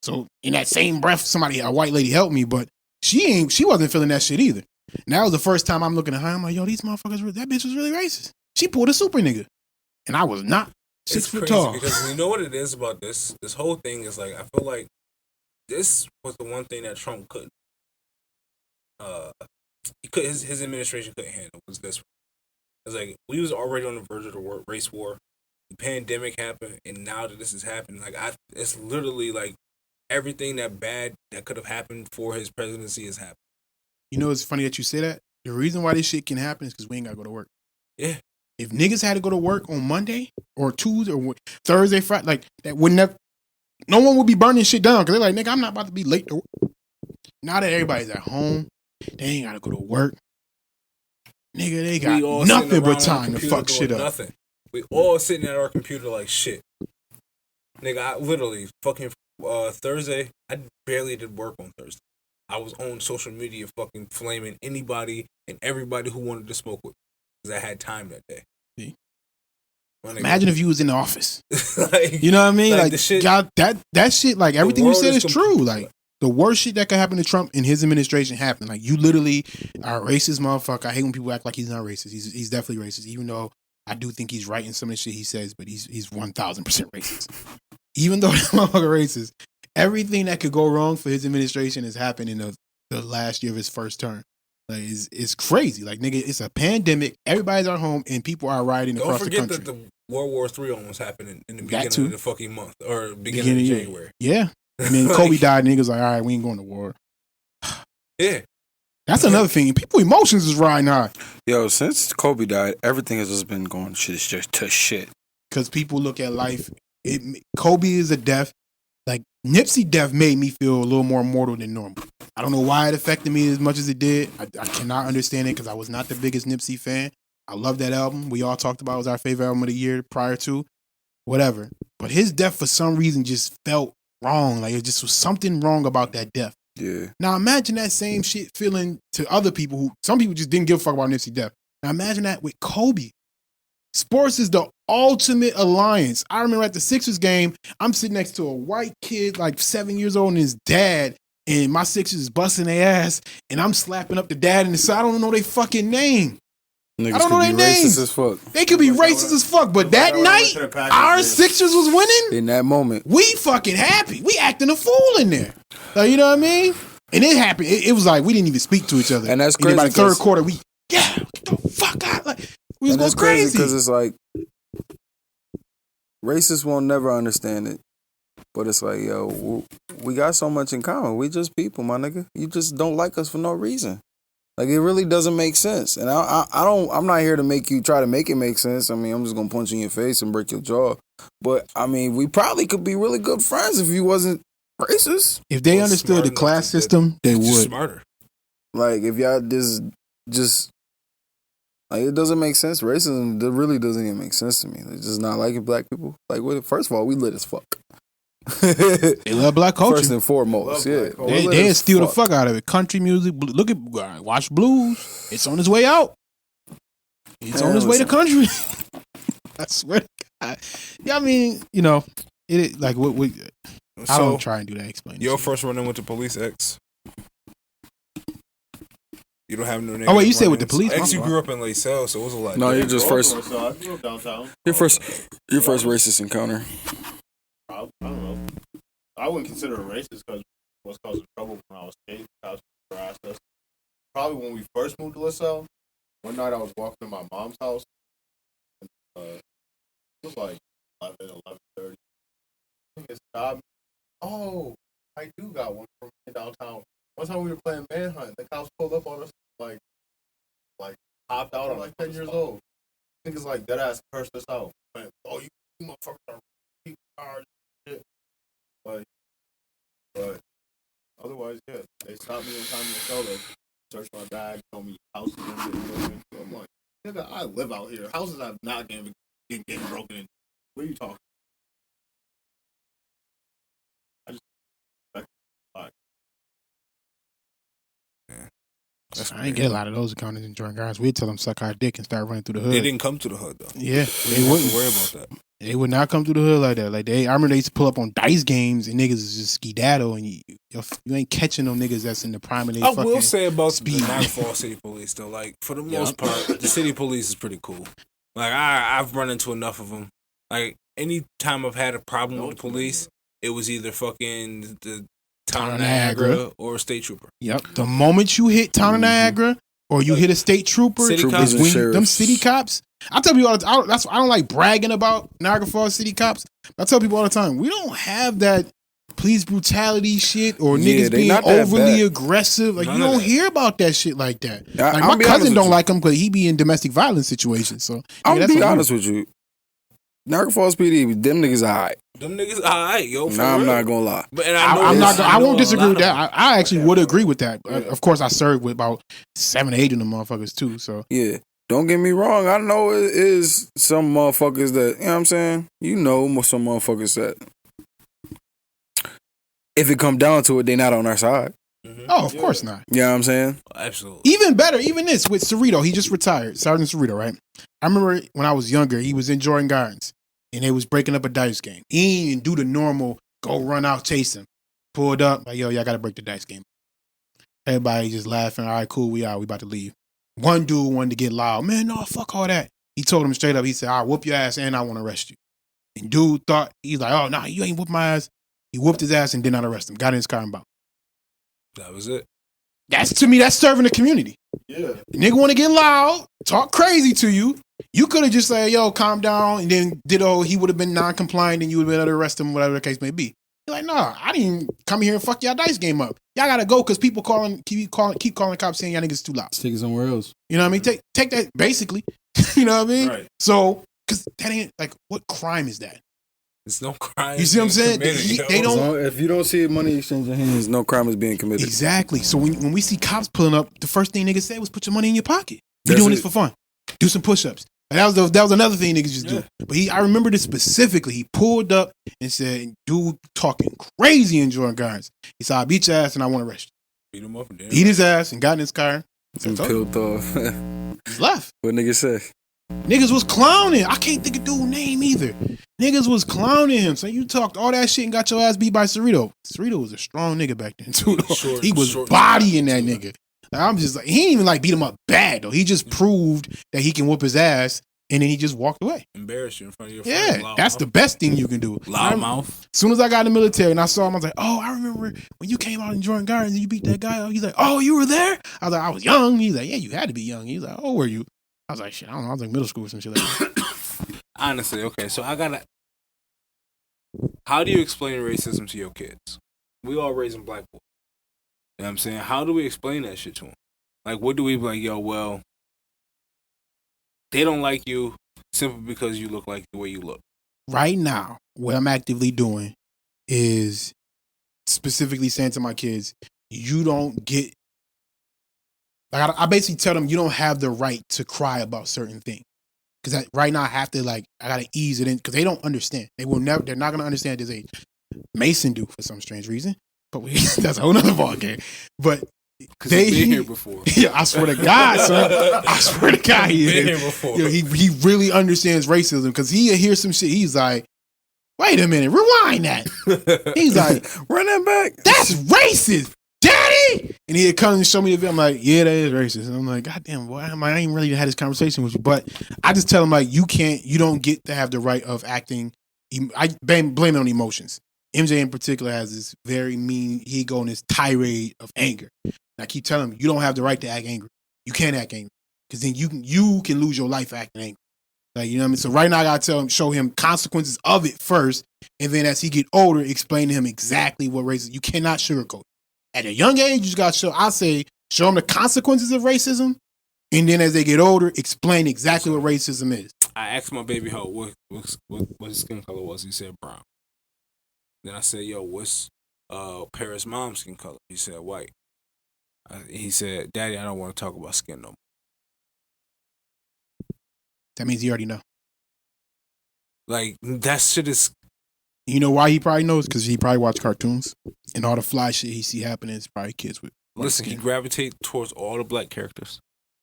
So in that same breath, a white lady helped me, but she wasn't feeling that shit either. And that was the first time I'm looking at her. I'm like, yo, these motherfuckers, that bitch was really racist. She pulled a super nigga. And I was not 6 foot tall. Because you know what it is about this whole thing is like, I feel like this was the one thing that Trump couldn't. His administration couldn't handle was this. It's like we was already on the verge of the race war. The pandemic happened, and now that this is happening, like it's literally like everything that bad that could have happened for his presidency has happened. You know, it's funny that you say that. The reason why this shit can happen is because we ain't gotta go to work. Yeah. If niggas had to go to work on Monday or Tuesday or Thursday, Friday, like that wouldn't have, no one would be burning shit down because they're like, nigga, I'm not about to be late to work. Now that everybody's at home, they ain't gotta go to work. Nigga, they got nothing but time to fuck shit up. Nothing. We all sitting at our computer like shit. Nigga, I literally fucking Thursday, I barely did work on Thursday. I was on social media fucking flaming anybody and everybody who wanted to smoke with me. I had time that day. See? Imagine if you was in the office. Like, you know what I mean? Like the shit, God, that shit, like everything you said is true. Like the worst shit that could happen to Trump in his administration happened. Like you literally are a racist motherfucker. I hate when people act like he's not racist. He's definitely racist, even though I do think he's right in some of the shit he says, but he's 1000% racist. Even though that motherfucker racist, everything that could go wrong for his administration has happened in the last year of his first term. Like it's crazy. Like nigga, it's a pandemic. Everybody's at home and people are rioting across the country. Don't forget that the World War III almost happened in the beginning of the fucking month or beginning of January. Yeah, and then Kobe died, and niggas like, all right, we ain't going to war. Yeah, that's another thing. People emotions is riding high. Yo, since Kobe died, everything has just been going just to shit. Because people look at life. Kobe is a death. Like Nipsey death made me feel a little more mortal than normal. I don't know why it affected me as much as it did. I cannot understand it because I was not the biggest Nipsey fan. I love that album. We all talked about it was our favorite album of the year prior to. Whatever. But his death for some reason just felt wrong. Like it just was something wrong about that death. Yeah. Now imagine that same shit feeling to other people who, some people just didn't give a fuck about Nipsey death. Now imagine that with Kobe. Sports is the ultimate alliance. I remember at the Sixers game, I'm sitting next to a white kid like 7 years old and his dad, and my Sixers is busting their ass, and I'm slapping up the dad in the side. I don't know their fucking name. Niggas I don't know their names. As fuck. They could be racist as fuck, but that night, our Sixers was winning. In that moment. We fucking happy. We acting a fool in there. Like, you know what I mean? And it happened. It was like we didn't even speak to each other. And that's crazy. And by the third quarter, get the fuck out. Like, we was going crazy. Because it's like, racists won't never understand it. But it's like, yo, we got so much in common. We just people, my nigga. You just don't like us for no reason. Like, it really doesn't make sense. And I'm not here to try to make it make sense. I mean, I'm just going to punch you in your face and break your jaw. But, I mean, we probably could be really good friends if you wasn't racist. If they understood the class system, they would. Smarter. Like, if y'all just like, it doesn't make sense. Racism really doesn't even make sense to me. It's just not liking black people. Like, first of all, we lit as fuck. They love black culture. First and foremost, yeah. They steal the fuck out of it. Country music. Look at watch blues. It's on its way out. It's on its way to country. I swear to God. Yeah, I mean, you know, it like what. I don't try and do that. Explain. Your first run-in with the police ex. You don't have no name. Oh wait, you said with the police? Ex, you grew up in Lake Sale, so it was a lot. No, you're just first. I grew up downtown. Your first racist encounter. I don't know. I wouldn't consider it racist because it was causing trouble when I was a kid. Cops harassed us. Probably when we first moved to LaSalle, one night I was walking to my mom's house. And, it was like 11:30. It stopped me. Oh, I do got one from downtown. One time we were playing manhunt. The cops pulled up on us, like hopped out. I'm like 10 years old. Niggas like dead ass cursed us out. Like, oh, you motherfuckers are people cars and shit. But otherwise, yeah, they stopped me in time to sell it. Searched my bag, told me houses don't get broken. So I'm like, nigga, I live out here. Houses have not getting broken in. What are you talking? I ain't get a lot of those encounters in Dracarys. We'd tell them suck our dick and start running through the hood. They didn't come to the hood though. Yeah, they wouldn't worry about that. They would not come through the hood like that. Like I remember they used to pull up on dice games and niggas is just skedaddle and you ain't catching them niggas that's in the prime of their fucking. I will say about speed. the Nightfall City Police though, like for the most part, the city police is pretty cool. Like I've run into enough of them. Like any time I've had a problem with the police, it was either fucking the Town of Niagara or a state trooper. Yep. The moment you hit Town of Niagara or you hit a state trooper, them city cops. I tell people all the time, I don't like bragging about Niagara Falls city cops. I tell people all the time, we don't have that police brutality shit or niggas being overly aggressive. Like you don't hear about that shit like that. Like my cousin don't like him because he be in domestic violence situations. So I'm gonna be honest with you. Niagara Falls PD, them niggas alright. Them niggas alright, yo. I'm not gonna lie. But, I won't disagree with that. I actually would agree with that. Of course, I served with about 7 or 8 of them motherfuckers too. So yeah, don't get me wrong. I know it is some motherfuckers that, you know what I'm saying. You know, some motherfuckers that if it come down to it, they not on our side. Mm-hmm. Oh, of course not. You know what I'm saying? Absolutely. Even better, even this with Cerrito. He just retired, Sergeant Cerrito, right? I remember when I was younger, he was in Jordan Gardens. And they was breaking up a dice game. He didn't even do the normal, go run out, chase him. Pulled up, like, yo, y'all got to break the dice game. Everybody just laughing. All right, cool, we about to leave. One dude wanted to get loud. Man, no, fuck all that. He told him straight up, he said, I'll whoop your ass and I want to arrest you. And dude thought, he's like, oh, no, you ain't whoop my ass. He whooped his ass and did not arrest him. Got in his car and bounced. That was it. To me, that's serving the community. Yeah. The nigga want to get loud, talk crazy to you. You could have just said, yo, calm down, and then he would have been non-compliant and you would have been able to arrest him, whatever the case may be. You're like, nah, I didn't come here and fuck y'all dice game up. Y'all gotta go because people keep calling cops saying y'all niggas too loud. Take it somewhere else. You know what I mean? Take that, basically. You know what I mean? Right. So, because that ain't, like, what crime is that? There's no crime. You see what I'm saying? They don't. If you don't see money exchanging hands, no crime is being committed. Exactly. So when we see cops pulling up, the first thing niggas say was put your money in your pocket. You're doing this for fun. Do some push-ups. And that was another thing niggas just do. But I remember this specifically. He pulled up and said, dude talking crazy in Jordan Gardens. He said, I'll beat your ass and I want to arrest you. Beat him up and then Beat his ass and got in his car. And peeled off. He's left. What niggas say? Niggas was clowning. I can't think of dude's name either. Niggas was clowning him. So you talked all that shit and got your ass beat by Cerrito. Cerrito was a strong nigga back then too. He was bodying that nigga. Like, I'm just like, he didn't even like beat him up bad though. He just proved that he can whoop his ass, and then he just walked away. Embarrass you in front of your friends. Yeah, that's the best thing you can do. Loudmouth. As soon as I got in the military and I saw him, I was like, oh, I remember when you came out in Jordan Gardens and you beat that guy up. He's like, oh, you were there? I was like, I was young. He's like, yeah, you had to be young. He's like, oh, were you? I was like, shit, I don't know. I was like middle school or some shit like that. Honestly, okay, so I gotta. How do you explain racism to your kids? We all raising black boys. You know what I'm saying? How do we explain that shit to them? Like, what do we be like, yo, well, they don't like you simply because you look like the way you look. Right now, what I'm actively doing is specifically saying to my kids, you don't get, like, I basically tell them you don't have the right to cry about certain things. Because right now I have to, like, I got to ease it in because they don't understand. They're not going to understand at this age. Mason do for some strange reason. But that's a whole nother ballgame. But they've been here before. Yeah, I swear to God, son. I swear to God, he been here before. Yo, he really understands racism because he hear some shit. He's like, wait a minute, rewind that. He's like, run that back. That's racist, Daddy. And he'd come and show me the video. I'm like, yeah, that is racist. And I'm like, God damn, boy, I ain't really had this conversation with you. But I just tell him, like, you don't get to have the right of acting. I blame it on emotions. MJ in particular has this very mean, he go in this tirade of anger. And I keep telling him, you don't have the right to act angry. You can't act angry. Because then you can lose your life acting angry. Like, you know what I mean? So right now I gotta show him consequences of it first. And then as he get older, explain to him exactly what racism. You cannot sugarcoat. At a young age, you just gotta show him the consequences of racism. And then as they get older, explain exactly what racism is. I asked my baby how what his skin color was. He said brown. Then I said, yo, what's Paris' mom's skin color? He said white. He said, Daddy, I don't want to talk about skin no more. That means he already know. Like, that shit is... You know why he probably knows? Because he probably watch cartoons. And all the fly shit he see happening is probably kids with... Listen, he gravitates towards all the black characters.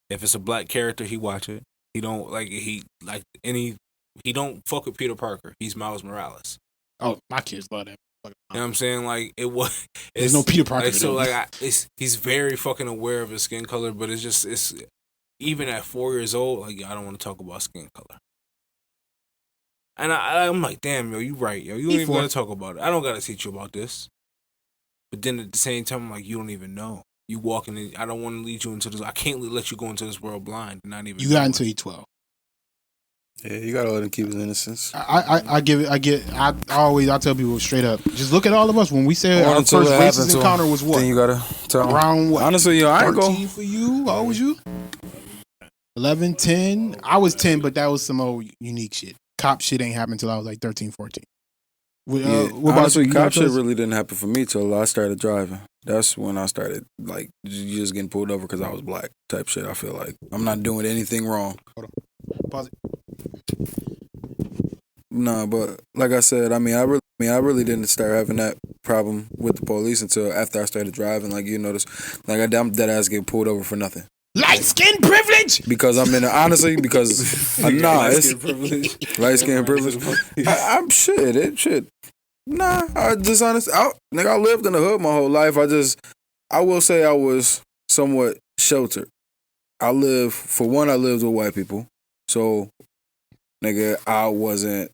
If it's a black character, he watch it. He don't, like, he don't fuck with Peter Parker. He's Miles Morales. Oh, my kids love that. You know what I'm saying? Like, there's no Peter Parker. Like, so, like, he's very fucking aware of his skin color, but it's even at 4 years old, like, I don't want to talk about skin color. And I'm like, damn, yo, you right, yo. You don't even got to talk about it. I don't got to teach you about this. But then at the same time, I'm like, you don't even know. You walking in, I don't want to lead you into this. I can't let you go into this world blind. Not even. You got until you're 12. Yeah, you gotta let him keep his innocence. I tell people straight up, just look at all of us. When we say our first racist encounter was what? Then you gotta tell him. Around what? Honestly, yo, I ain't 13 for you. How old was you? 11, 10. I was 10, but that was some old unique shit. Cop shit ain't happened until I was like 13, 14. What about honestly, cop shit really didn't happen for me till I started driving. That's when I started, like, just getting pulled over because I was black type shit. I feel like I'm not doing anything wrong. Hold on. Pause it. Nah, but like I said, I really didn't start having that problem with the police until after I started driving. Like, you notice, like, I'm dead ass getting pulled over for nothing. Light skin privilege. Because I'm in honestly because it's light skin privilege. I'm shit. Nah, I just honest. I lived in the hood my whole life. I will say I was somewhat sheltered. I lived with white people, so nigga, I wasn't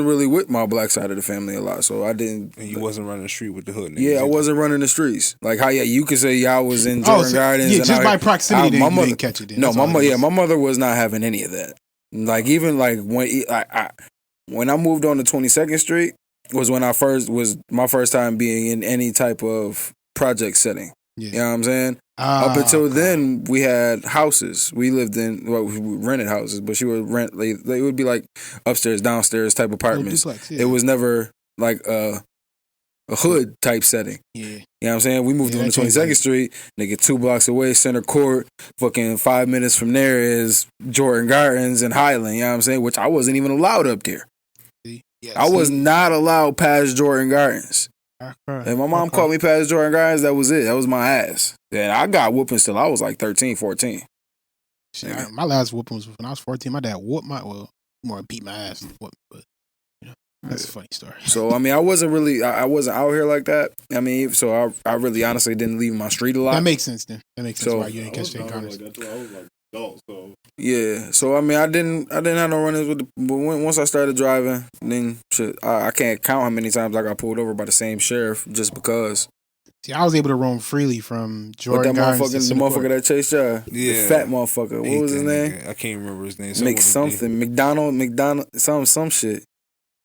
really with my black side of the family a lot, so I didn't. And you wasn't running the street with the hood, nigga. Yeah, I wasn't running the streets. Like how you could say I was in Jordan Gardens. Yeah, and just by proximity, you didn't catch it. No, my mother was not having any of that. Like even like when I moved on to 22nd Street was when my first time being in any type of project setting. You know what I'm saying? Up until then, we had houses. We lived in, we rented houses, but she would rent, they would be like upstairs, downstairs type apartments. Duplex, It was never like a hood type setting. Yeah. You know what I'm saying? We moved on to 22nd Street, nigga, 2 blocks away, Center Court. Fucking 5 minutes from there is Jordan Gardens and Highland, you know what I'm saying? Which I wasn't even allowed up there. I was not allowed past Jordan Gardens. And my mom called me past Jordan Gardens, that was it. That was my ass. And I got whoopings till I was like 13, 14. Shit, my last whooping was when I was 14. My dad whooped more beat my ass than whooped, but that's a funny story. So, I mean, I wasn't out here like that. I mean, so I really honestly didn't leave my street a lot. That makes sense then. That makes sense why you didn't catch the encounters. I was like adult, so. Yeah, so I mean, I didn't have no run-ins with but once I started driving, then shit, I can't count how many times I got pulled over by the same sheriff just because. See, I was able to roam freely from Jordan Gardens. The motherfucker that chased y'all. Yeah. The fat motherfucker. What was his name? I can't remember his name. McDonald, some shit.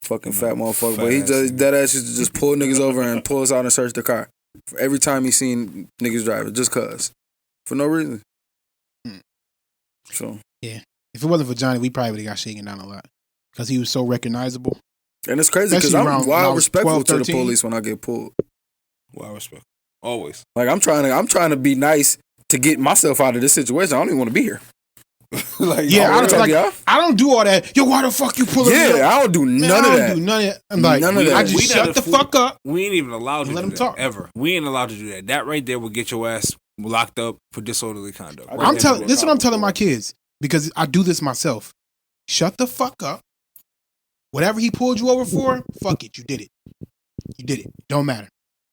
Fucking fat motherfucker. But he just, that ass used to just pull niggas over and pull us out and search the car. Every time he seen niggas driving, just cuz. For no reason. So. Yeah. If it wasn't for Johnny, we probably would have got shaken down a lot. Because he was so recognizable. And it's crazy because I'm wild respectful 12, to the police when I get pulled. Wild respect. Always. Like I'm trying to be nice to get myself out of this situation. I don't even want to be here. Like, I don't do all that. Yo, why the fuck you pulling me up? I don't do none of that. I don't do none of that. I'm like, none of that. I just shut the fuck up. We ain't even allowed to let him talk ever. We ain't allowed to do that. That right there will get your ass locked up for disorderly conduct. This is what I'm telling my kids because I do this myself. Shut the fuck up. Whatever he pulled you over for, fuck it. You did it. You did it. Don't matter.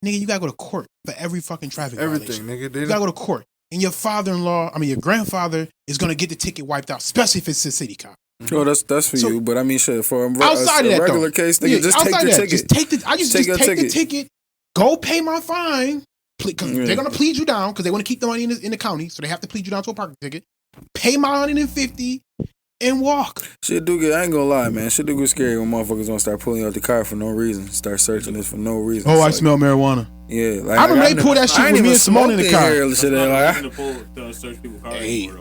Nigga, you gotta go to court for every fucking traffic violation. Nigga. You gotta go to court. And your your grandfather is gonna get the ticket wiped out, especially if it's a city cop. Oh, that's for you. But I mean, shit, for a regular case, nigga, just take the ticket. Just take the ticket. Go pay my fine. Because they're gonna plead you down because they want to keep the money in the county, so they have to plead you down to a parking ticket. Pay my $150 and walk. Shit do get, I ain't gonna lie, man. Shit do get scary when motherfuckers gonna start pulling out the car for no reason. Start searching this for no reason. Oh, I smell marijuana. Yeah, like I remember they pulled that shit with me and Simone in the car.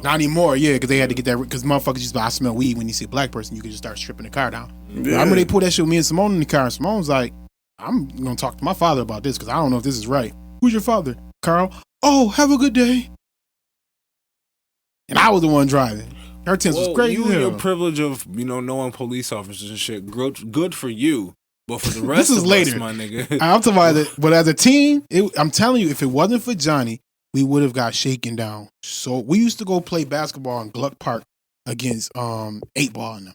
Not anymore, yeah, because they had to get that. Because motherfuckers just I smell weed when you see a black person, you can just start stripping the car down. Yeah. I remember they pulled that shit with me and Simone in the car. And Simone's like, I'm gonna talk to my father about this because I don't know if this is right. Who's your father? Carl. Oh, have a good day. And I was the one driving. Her tense was crazy. You and your privilege of knowing police officers and shit, good for you. But for the rest of us, my nigga, I'm talking about that. But as a team, I'm telling you, if it wasn't for Johnny, we would have got shaken down. So we used to go play basketball in Gluck Park against 8-Ball in them.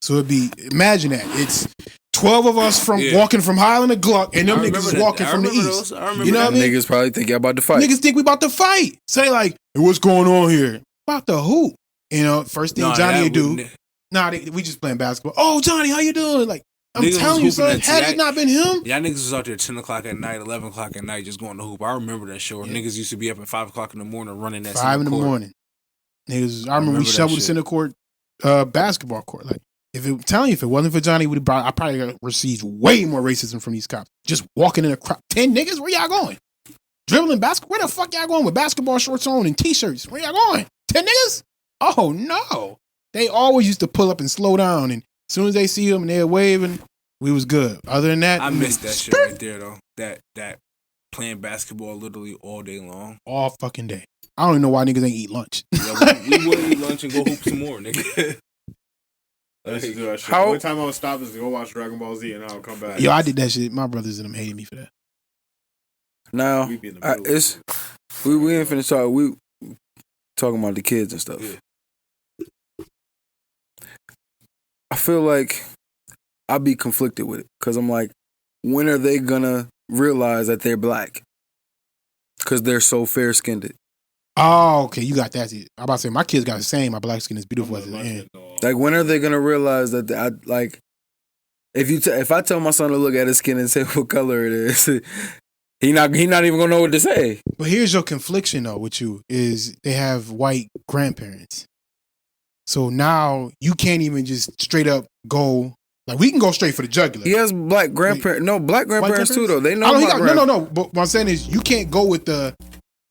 So it'd be, imagine that. It's 12 of us walking from Highland to Gluck, and them niggas is walking from the east. You know what I mean? Niggas probably think y'all about to fight. Niggas think we about to fight. So they like, hey, what's going on here? About to hoop. First thing Johnny would do. We just playing basketball. Oh, Johnny, how you doing? Like, I'm telling you, son, had it not been him. Y'all niggas was out there 10 o'clock at night, 11 o'clock at night, just going to hoop. I remember that show. Yeah. Niggas used to be up at 5 o'clock in the morning running that 5 in the morning. Niggas, I remember we shoveled the center court basketball court. Like, if it wasn't for Johnny, I probably received way more racism from these cops. Just walking in a crowd. 10 niggas, where y'all going? Dribbling basketball? Where the fuck y'all going with basketball shorts on and t-shirts? Where y'all going? 10 niggas? Oh, no. They always used to pull up and slow down, and as soon as they see him and they're waving, we was good. Other than that, I missed that shit right there though. That playing basketball literally all day long, all fucking day. I don't even know why niggas ain't eat lunch. Yeah, we would eat lunch and go hoop some more, nigga. I used to do that shit. The only time I would stop is to go watch Dragon Ball Z, and I would come back. Yo, I did that shit. My brothers and them hated me for that. Now we ain't finna talk. We talking about the kids and stuff. Yeah. I feel like I'll be conflicted with it because I'm like, when are they gonna realize that they're black? Because they're so fair skinned. Oh, okay, you got that. I'm about to say my kids got the same. My black skin is beautiful as the end. Like, when are they gonna realize that if I tell my son to look at his skin and say what color it is, he not even gonna know what to say. But here's your confliction though with you is they have white grandparents. So now you can't even just straight up go. Like, we can go straight for the jugular. He has black grandparents. No, black grandparents too, though. They know. No. But what I'm saying is, you can't go with the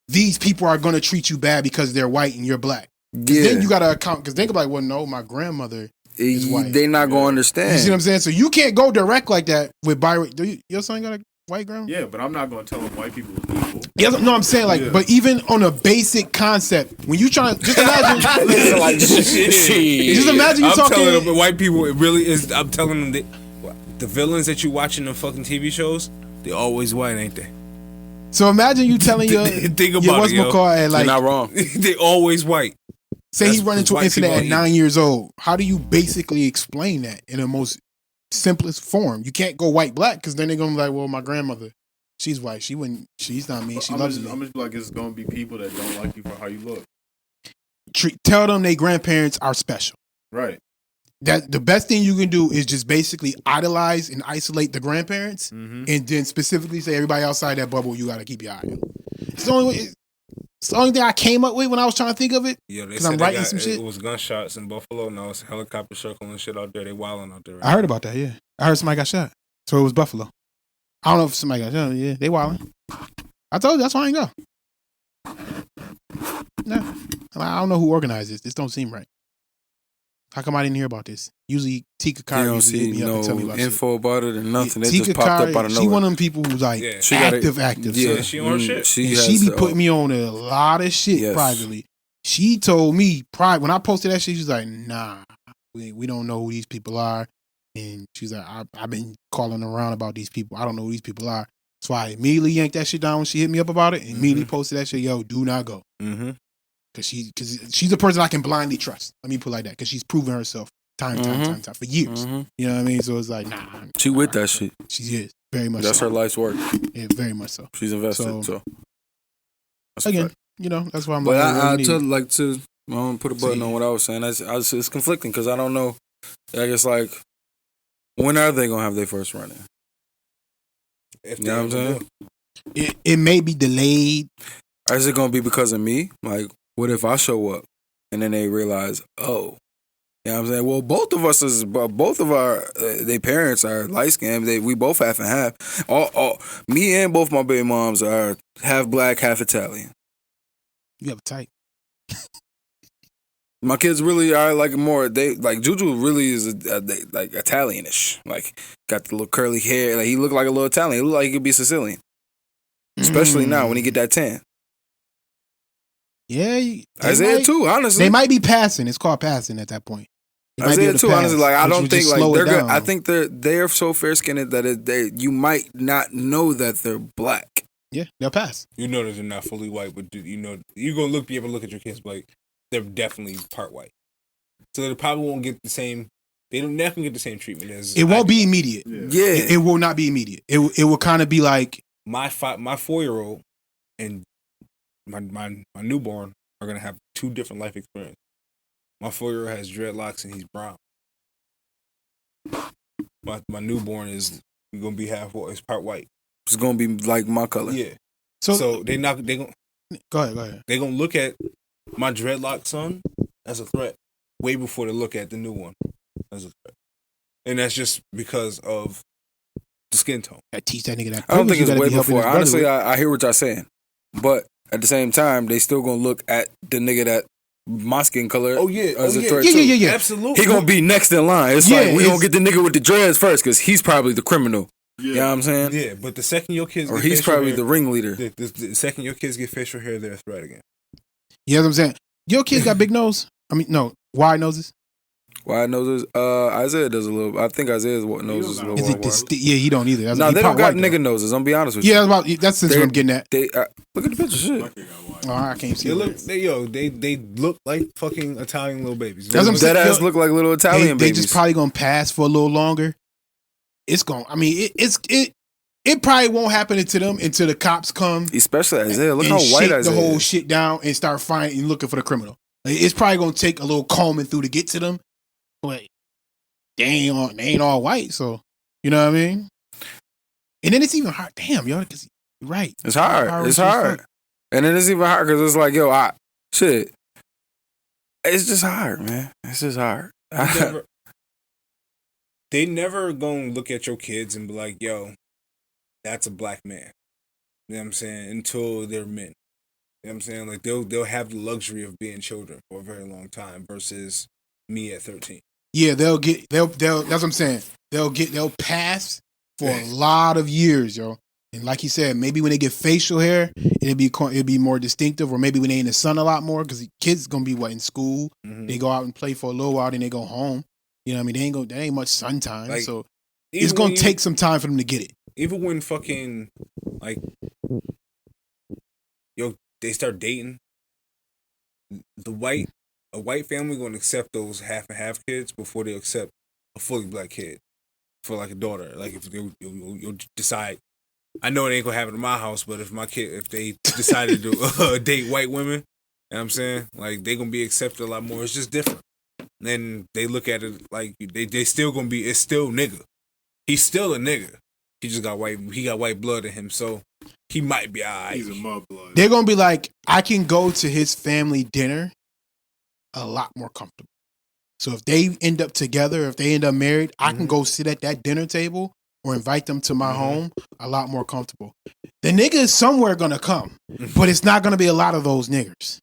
these people are gonna treat you bad because they're white and you're black. Then you gotta account because they could be like, well, no, my grandmother is white. They not gonna understand. You see what I'm saying? So you can't go direct like that with Byron. Your son got a white grandma? Yeah, but I'm not gonna tell him white people are equal. Yeah, no, I'm saying like, but even on a basic concept, when you trying to just imagine, just imagine you talking. Telling them, white people, it really is. I'm telling them that the villains that you watch in the fucking TV shows, they always white, ain't they? So imagine you telling your what's my car at like, you're not wrong. They always white. Say he run into an incident at 9 years old. How do you basically explain that in the most simplest form? You can't go white black because then they're gonna be like, well, my grandmother, she's white. She's not me. She loves me. I'm just like, it's gonna be people that don't like you for how you look. Tell them their grandparents are special. Right. That the best thing you can do is just basically idolize and isolate the grandparents, and then specifically say everybody outside that bubble you got to keep your eye on. It's the only way. It's the only thing I came up with when I was trying to think of it. Yeah, because I'm writing some shit. It was gunshots in Buffalo. No, it's helicopter circling and shit out there. They wilding out there. Right I heard about that. Yeah, I heard somebody got shot. So it was Buffalo. I don't know if somebody got shot. Yeah, they wilding. I told you that's why I ain't go. No, I don't know who organized this. This don't seem right. How come I didn't hear about this? Usually Tika Kari usually hit me up and tell me about info shit. About it or nothing. Yeah, they just popped up out of nowhere. She one of them people who's like active. Yeah, so. she on shit. She be putting me on a lot of shit privately. She told me when I posted that shit, she was like, nah, we don't know who these people are. And she's like, I've been calling around about these people. I don't know who these people are. So I immediately yanked that shit down when she hit me up about it and immediately posted that shit, yo, do not go. Because she's a person I can blindly trust. Let me put it like that. Because she's proven herself time for years. You know what I mean? So it's like, nah. She with that shit. She is. Very much That's so. her life's work. Yeah, very much so. She's invested, so. Again, you know, that's why I'm but like, to put a button on what I was saying. It's conflicting because I don't know. I guess like, when are they going to have their first run in? You know what I'm saying? It may be delayed. Or is it going to be because of me? Like, what if I show up and then they realize, oh, you know what I'm saying? Well, both of our their parents are light skinned. We both half and half. Me and both my baby moms are half black, half Italian. You have a type. My kids really are like more. They like Juju really is like Italianish. Like got the little curly hair. Like he look like a little Italian. He look like he could be Sicilian. Especially now when he get that tan. Yeah, Isaiah too. Honestly, they might be passing. It's called passing at that point. Isaiah too. Honestly, like I don't think like they're good. I think they're so fair skinned that you might not know that they're black. Yeah, they'll pass. You know that they're not fully white, but you know you're gonna be able to look at your kids like they're definitely part white. So they probably won't get the same. They don't definitely get the same treatment as. It won't be immediate. Yeah, it will not be immediate. It will kind of be like my 4-year-old and my newborn are gonna have two different life experiences. My 4-year-old has dreadlocks and he's brown. My newborn is gonna be is part white. It's gonna be like my color. Yeah. So they gonna go ahead. They're gonna look at my dreadlock son as a threat way before they look at the new one as a threat, and that's just because of the skin tone. I teach that nigga that. I don't think it's way before. Honestly, I hear what y'all saying, but at the same time, they still gonna look at the nigga that my skin color as a threat too. Yeah. Absolutely. He gonna be next in line. It's like we gonna get the nigga with the dreads first because he's probably the criminal. Yeah. You know what I'm saying? Yeah, but the second your kids or he's probably the ringleader. The second your kids get facial hair, they're a threat again. You know what I'm saying? Your kids got big nose? I mean, no, wide noses? Wide noses? Isaiah does a little. I think Isaiah's noses a little. Is it yeah, he don't either. No, they don't got nigga noses. I'm be honest with you. Yeah, that's what I'm getting at. They look at the picture. Shit. Oh, I can't see. They look like fucking Italian little babies. That ass look like little Italian babies. They just probably gonna pass for a little longer. It's gonna. I mean, it probably won't happen to them until the cops come. Especially Isaiah. Look how white Isaiah is. The whole shit down and start finding and looking for the criminal. It's probably gonna take a little combing through to get to them, but they ain't all white. So you know what I mean. And then it's even hard. Damn, yo, because you're right. It's hard. It's hard. And then it's even hard because it's like, yo, shit. It's just hard, man. It's just hard. They never gonna look at your kids and be like, yo, that's a black man. You know what I'm saying? Until they're men. You know what I'm saying? Like they'll have the luxury of being children for a very long time versus me at 13. Yeah, they'll that's what I'm saying. They'll pass for a lot of years, yo. And like you said, maybe when they get facial hair, it'll be more distinctive, or maybe when they in the sun a lot more, because the kids gonna be in school. Mm-hmm. They go out and play for a little while, then they go home. You know what I mean? There ain't much sun time, like, so it's gonna take some time for them to get it. Even when fucking like they start dating, a white family gonna accept those half and half kids before they accept a fully black kid for like a daughter. Like if you'll decide. I know it ain't gonna happen in my house, but if they decided to date white women, you know what I'm saying? Like they gonna be accepted a lot more. It's just different. Then they look at it like they still gonna be. It's still nigga. He's still a nigga. He just got white. He got white blood in him, so he might be alright. He's a mud blood. They're gonna be like, I can go to his family dinner a lot more comfortable. So if they end up together, if they end up married, I can go sit at that dinner table or invite them to my home a lot more comfortable. The nigga is somewhere gonna come, but it's not gonna be a lot of those niggers.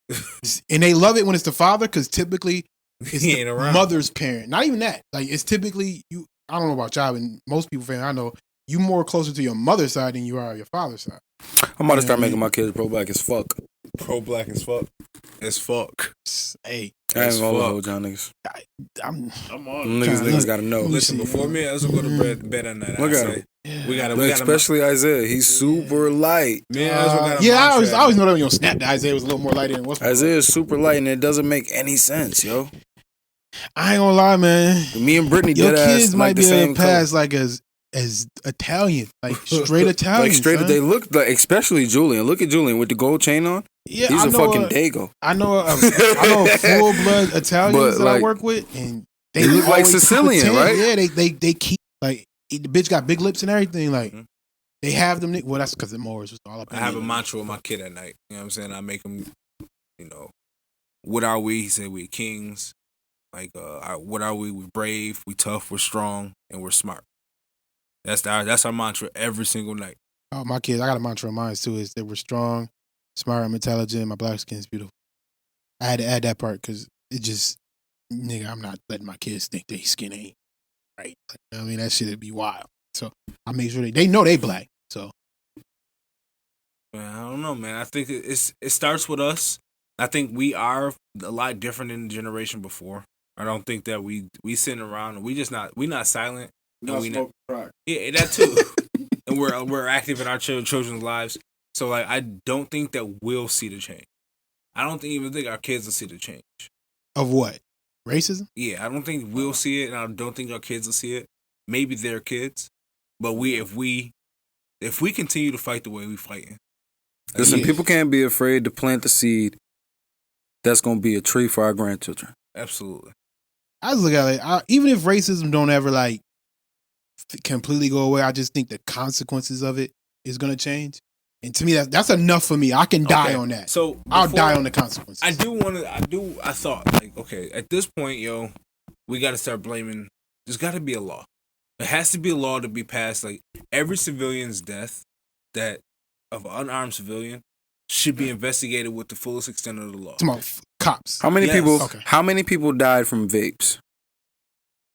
And they love it when it's the father, because typically it's the mother's parent. Not even that. Like it's typically you. I don't know about y'all, and most people I know you more closer to your mother's side than you are your father's side. I'm about to start making my kids pro-black as fuck. Pro-black as fuck. As fuck. Hey. I ain't gonna hold y'all niggas. I'm on. Niggas gotta know. Listen, before me, I was gonna go to bed at night. Look at him. We gotta especially Isaiah. He's super light. I always know that when you snap that Isaiah was a little more light than Isaiah's super light, and it doesn't make any sense, yo. I ain't gonna lie, man. Me and Brittany your dead kids ass might like be the same able to pass like as Italian, like straight Italian. Like straight, son. They look like, especially Julian. Look at Julian with the gold chain on. Yeah, he's a fucking Dago. I know full blood Italians that I work with, and they look like Sicilian, right? Yeah, they keep like the bitch got big lips and everything. Like they have them. Well, that's because the Moors was all up. I have a mantra with my kid at night. You know what I'm saying? I make him, what are we? He said we're kings. Like, what are we? We're brave, we tough, we're strong, and we're smart. That's our mantra every single night. Oh, my kids, I got a mantra of mine too, is that we're strong, smart, I'm intelligent, my black skin is beautiful. I had to add that part because it just, nigga, I'm not letting my kids think they skin ain't right. Like, I mean, that shit would be wild. So I make sure they know they black. So. Man, I don't know, man. I think it starts with us. I think we are a lot different than the generation before. I don't think that we sitting around and we not silent. Not smoking crack. Yeah, that too. And we're active in our children's lives. So like, I don't think that we'll see the change. I don't even think our kids will see the change. Of what? Racism? Yeah, I don't think we'll see it, and I don't think our kids will see it. Maybe their kids, but if we continue to fight the way we fighting. Listen, people can't be afraid to plant the seed that's gonna be a tree for our grandchildren. Absolutely. I just look at it, even if racism don't ever like completely go away, I just think the consequences of it is gonna change. And to me, that's enough for me. I can die on that. So I'll die on the consequences. I thought, like, okay, at this point, we got to start blaming. There's got to be a law. There has to be a law to be passed. Like, every civilian's death of an unarmed civilian should be investigated with the fullest extent of the law. Come on, cops. How many people? Okay. How many people died from vapes?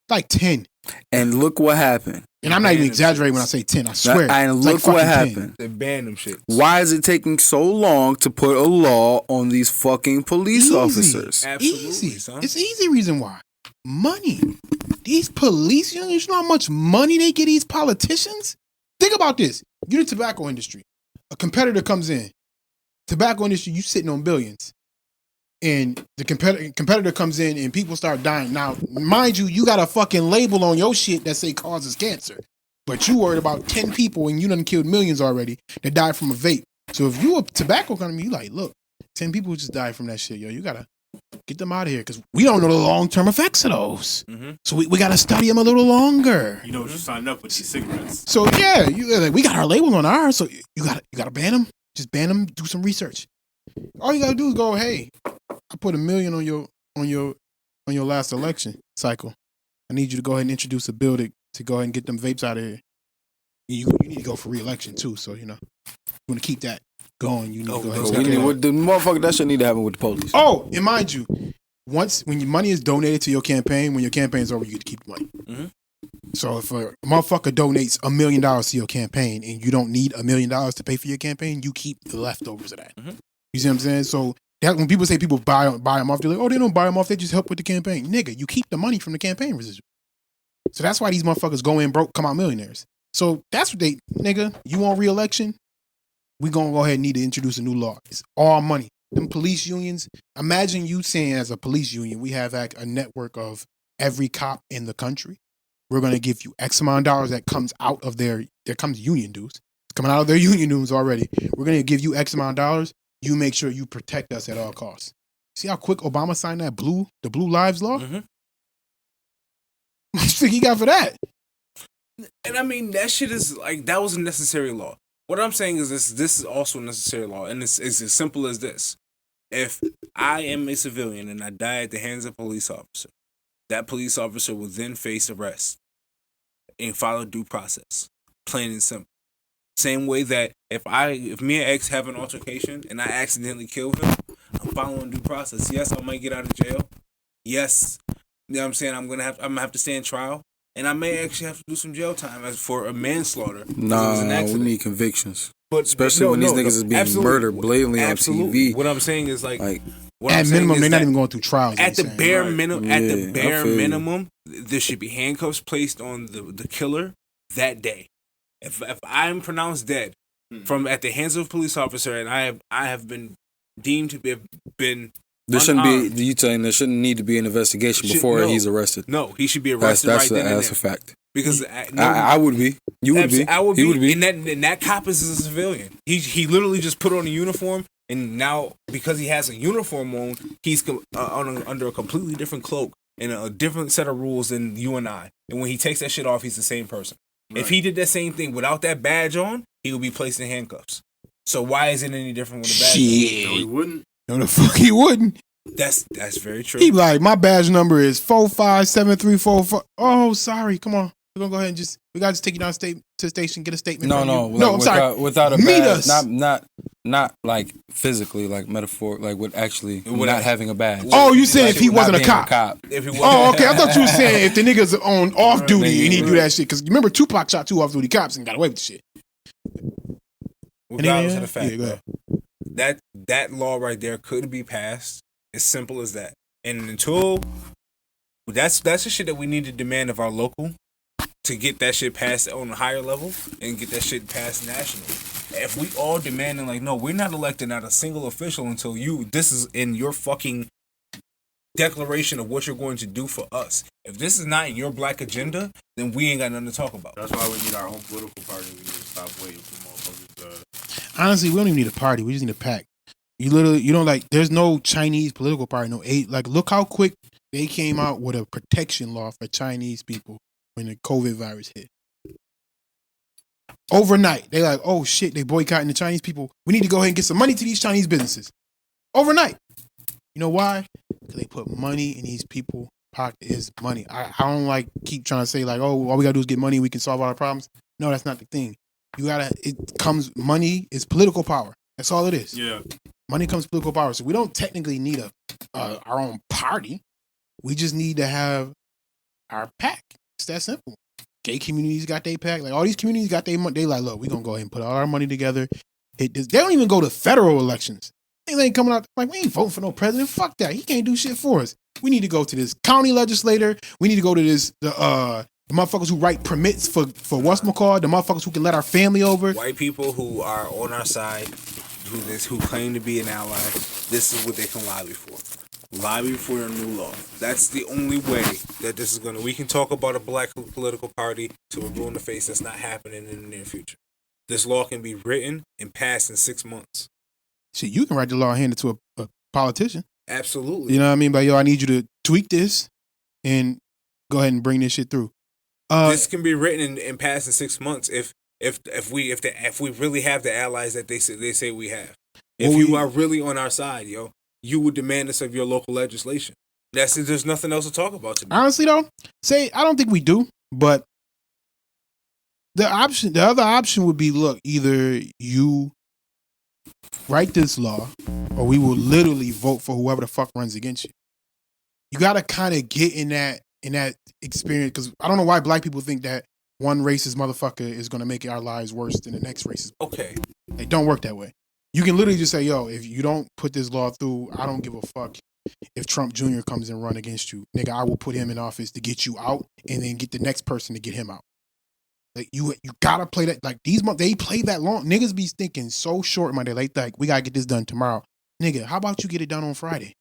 Like 10. And look what happened. And I'm not even exaggerating when I say 10. I swear. And look what happened. 10. They banned them shit. Why is it taking so long to put a law on these fucking police officers? Absolutely, easy. Son. It's easy reason why. Money. These police, you know how much money they get these politicians? Think about this. You're the tobacco industry. A competitor comes in. Tobacco industry, you sitting on billions. And the competitor comes in and people start dying. Now, mind you, you got a fucking label on your shit that say causes cancer. But you worried about 10 people and you done killed millions already that died from a vape. So if you a tobacco company, you like, look, 10 people just died from that shit. Yo, you got to get them out of here because we don't know the long-term effects of those. Mm-hmm. So we got to study them a little longer. You know what you signed up with these cigarettes. So yeah, we got our label on ours. So you got to ban them. Just ban them, do some research. All you got to do is go, hey, I put $1 million on your last election cycle. I need you to go ahead and introduce a bill to go ahead and get them vapes out of here. you need to go for re-election too. So you want to keep that going. You need to go ahead. The motherfucker that shit need to happen with the police. Oh, and mind you, when your money is donated to your campaign, when your campaign is over, you get to keep the money. Mm-hmm. So if a motherfucker donates $1 million to your campaign and you don't need $1 million to pay for your campaign, you keep the leftovers of that. Mm-hmm. You see what I'm saying? So when people say people buy them off, they're like, oh, they don't buy them off, they just help with the campaign. Nigga, you keep the money from the campaign residual. So that's why these motherfuckers go in broke, come out millionaires. So that's what nigga, you want re-election? We gonna go ahead and need to introduce a new law. It's all money. Them police unions, imagine you saying as a police union, we have a network of every cop in the country. We're going to give you X amount of dollars that comes out of there comes union dues. It's coming out of their union dues already. We're going to give you X amount of dollars. You make sure you protect us at all costs. See how quick Obama signed the Blue Lives Law? Mm-hmm. What you think he got for that? And I mean, that shit is that was a necessary law. What I'm saying is this is also a necessary law. And it's as simple as this. If I am a civilian and I die at the hands of a police officer, that police officer will then face arrest and follow due process. Plain and simple. Same way that if me and X have an altercation and I accidentally kill him, I'm following due process. Yes, I might get out of jail. Yes, you know what I'm saying? I'm gonna have to stand trial, and I may actually have to do some jail time for a manslaughter. Nah, we need convictions. But especially when these niggas is being murdered blatantly on TV. What I'm saying is at minimum, they're not even going through trials. At the bare minimum, there should be handcuffs placed on the killer that day. If I'm pronounced dead at the hands of a police officer, and I have been deemed to have been there shouldn't be. You telling there shouldn't need to be an investigation before he's arrested. No, he should be arrested right then and there. That's a fact. Because I would be. You would be. I would be. He would be. And that cop is a civilian. He literally just put on a uniform, and now because he has a uniform on, he's under a completely different cloak and a different set of rules than you and I. And when he takes that shit off, he's the same person. Right. If he did that same thing without that badge on, he would be placed in handcuffs. So why is it any different with a badge? Shit. No, he wouldn't. No, the fuck he wouldn't. That's very true. He like, my badge number is 457344. Oh, sorry. Come on. We're gonna go ahead and we gotta just take you down to the station, get a statement. No, I'm sorry. Without a Meet badge, us. not like physically, like metaphor, like with actually not having a badge. Oh, you saying if he wasn't a cop? If he wasn't. Oh, okay. I thought you were saying if the nigga's on off duty and he do that shit. Because remember, Tupac shot 2 off duty cops and got away with the shit. Regardless of the fact, that law right there could be passed. As simple as that. And until that's the shit that we need to demand of our local to get that shit passed on a higher level and get that shit passed nationally. If we all demanding no, we're not electing not a single official until this is in your fucking declaration of what you're going to do for us. If this is not in your black agenda, then we ain't got nothing to talk about. That's why we need our own political party. We need to stop waiting for motherfuckers. Honestly, we don't even need a party. We just need a pack. There's no Chinese political party, look how quick they came out with a protection law for Chinese people when the COVID virus hit. Overnight, they oh shit, they boycotting the Chinese people. We need to go ahead and get some money to these Chinese businesses. Overnight. You know why? Because they put money in these people's pocket is money. I don't keep trying to say all we gotta do is get money, we can solve all our problems. No, that's not the thing. Money is political power. That's all it is. Yeah. Money comes political power. So we don't technically need our own party. We just need to have our pack. It's that simple. Gay communities got their pack. All these communities got their money. They look, we're going to go ahead and put all our money together. They don't even go to federal elections. They ain't coming out we ain't voting for no president. Fuck that. He can't do shit for us. We need to go to this county legislator. We need to go to the motherfuckers who write permits for whatchamacallit, the motherfuckers who can let our family over. White people who are on our side, who claim to be an ally, this is what they can lobby for. Lobby for a new law. That's the only way that this is we can talk about a black political party till we're blue in the face. That's not happening in the near future. This law can be written and passed in 6 months. Shit, you can write the law and hand it to a politician. Absolutely. You know what I mean? But I need you to tweak this and go ahead and bring this shit through. This can be written and passed in 6 months if we really have the allies that they say we have. If you are really on our side, you would demand this of your local legislation. There's nothing else to talk about today. Honestly though, I don't think we do, but The other option would be, look, either you write this law, or we will literally vote for whoever the fuck runs against you. You gotta kind of get in that experience, because I don't know why black people think that one racist motherfucker is gonna make our lives worse than the next racist. Okay, it don't work that way. You can literally just say, yo, if you don't put this law through, I don't give a fuck if Trump Jr. comes and run against you. Nigga, I will put him in office to get you out and then get the next person to get him out. Like you gotta play that. Like they play that long. Niggas be thinking so short in my day. Like we gotta get this done tomorrow. Nigga, how about you get it done on Friday?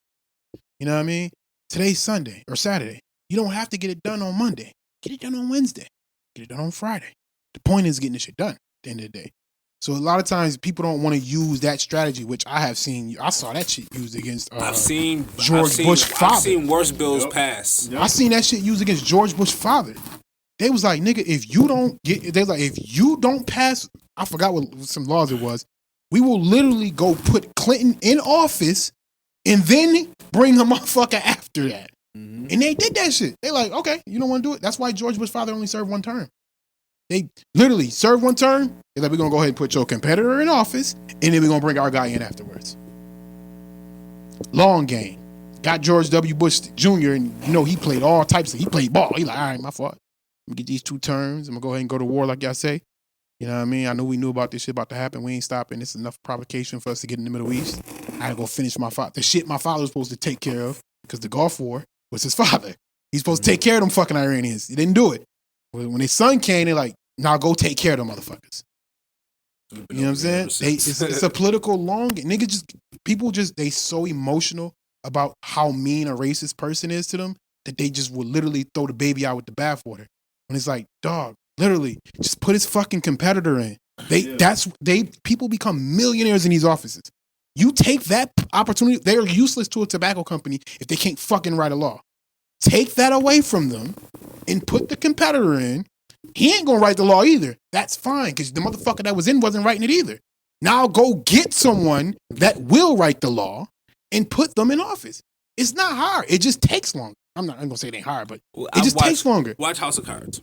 You know what I mean? Today's Sunday or Saturday. You don't have to get it done on Monday. Get it done on Wednesday. Get it done on Friday. The point is getting this shit done at the end of the day. So a lot of times people don't want to use that strategy, which I have seen. I saw that shit used against George Bush's father. I've seen worse bills pass. I seen that shit used against George Bush's father. They was like, nigga, if you don't pass, I forgot what some laws it was, we will literally go put Clinton in office and then bring a motherfucker after that. Mm-hmm. And they did that shit. They like, okay, you don't want to do it? That's why George Bush's father only served one term. They literally served one term. They're like, we're going to go ahead and put your competitor in office, and then we're going to bring our guy in afterwards. Long game. Got George W. Bush Jr., and he played all types of, he played ball. He like, all right, my fault. I'm going to get these 2 terms. I'm going to go ahead and go to war like y'all say. You know what I mean? I know we knew about this shit about to happen. We ain't stopping. It's enough provocation for us to get in the Middle East. I had to go finish the shit my father was supposed to take care of, because the Gulf War was his father. He's supposed to take care of them fucking Iranians. He didn't do it. When his son came, they're like, now go take care of them motherfuckers. You know what I'm saying? It's a political long game. People they so emotional about how mean a racist person is to them that they just will literally throw the baby out with the bathwater. When it's like, dog, literally, just put his fucking competitor in. People become millionaires in these offices. You take that opportunity, they're useless to a tobacco company if they can't fucking write a law. Take that away from them and put the competitor in. He ain't gonna write the law either. That's fine, because the motherfucker that was in wasn't writing it either. Now go get someone that will write the law and put them in office. It's not hard. It just takes longer. I'm gonna say it ain't hard, but it just takes longer. Watch House of Cards.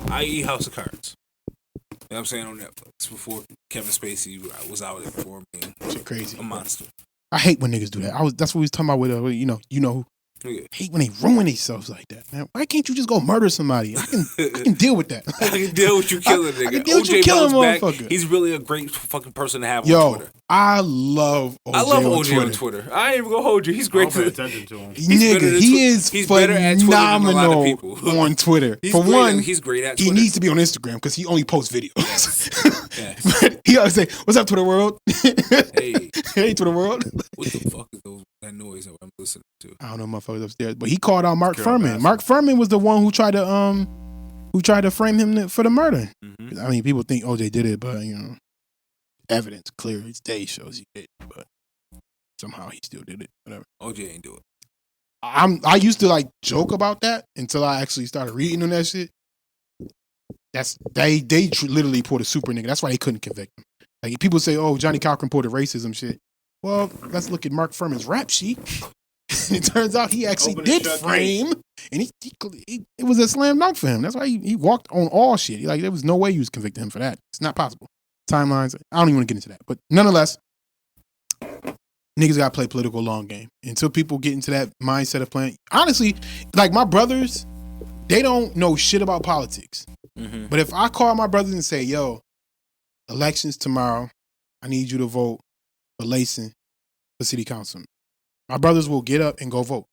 I eat House of Cards. You know what I'm saying, on Netflix before Kevin Spacey was out there before being crazy. A monster. I hate when niggas do that. That's what we was talking about with who. I hate when they ruin themselves like that, man. Why can't you just go murder somebody? I can deal with that. I can deal with you killing nigga. I can deal with you killing motherfucker. He's really a great fucking person to have on Twitter. I love OJ on Twitter. I ain't even gonna hold you. He's great. I'll pay attention to him. Nigga, he's better at Twitter than a lot of people. On Twitter. For one, he's great at Twitter. He needs to be on Instagram because he only posts videos. But he always say, "What's up, Twitter world?" Hey, Twitter world. What the fuck is that noise that I'm listening to? I don't know, motherfuckers upstairs. But he called out Mark Furman. Mark Furman was the one who tried to frame him for the murder. Mm-hmm. I mean, people think OJ did it, but evidence clear as day shows he did, but somehow he still did it. Whatever. OJ ain't do it. I used to joke about that until I actually started reading on that shit. They literally pulled a super nigga. That's why they couldn't convict him. Like people say, "Oh, Johnny Cochran pulled a racism shit." Well, let's look at Mark Furman's rap sheet. It turns out he actually did frame, and it was a slam dunk for him. That's why he walked on all shit. There was no way you was convicting him for that. It's not possible. Timelines. I don't even want to get into that. But nonetheless, niggas gotta play political long game. Until people get into that mindset of playing. Honestly, my brothers, they don't know shit about politics. Mm-hmm. But if I call my brothers and say, "Yo, elections tomorrow, I need you to vote for Layson for city council," my brothers will get up and go vote.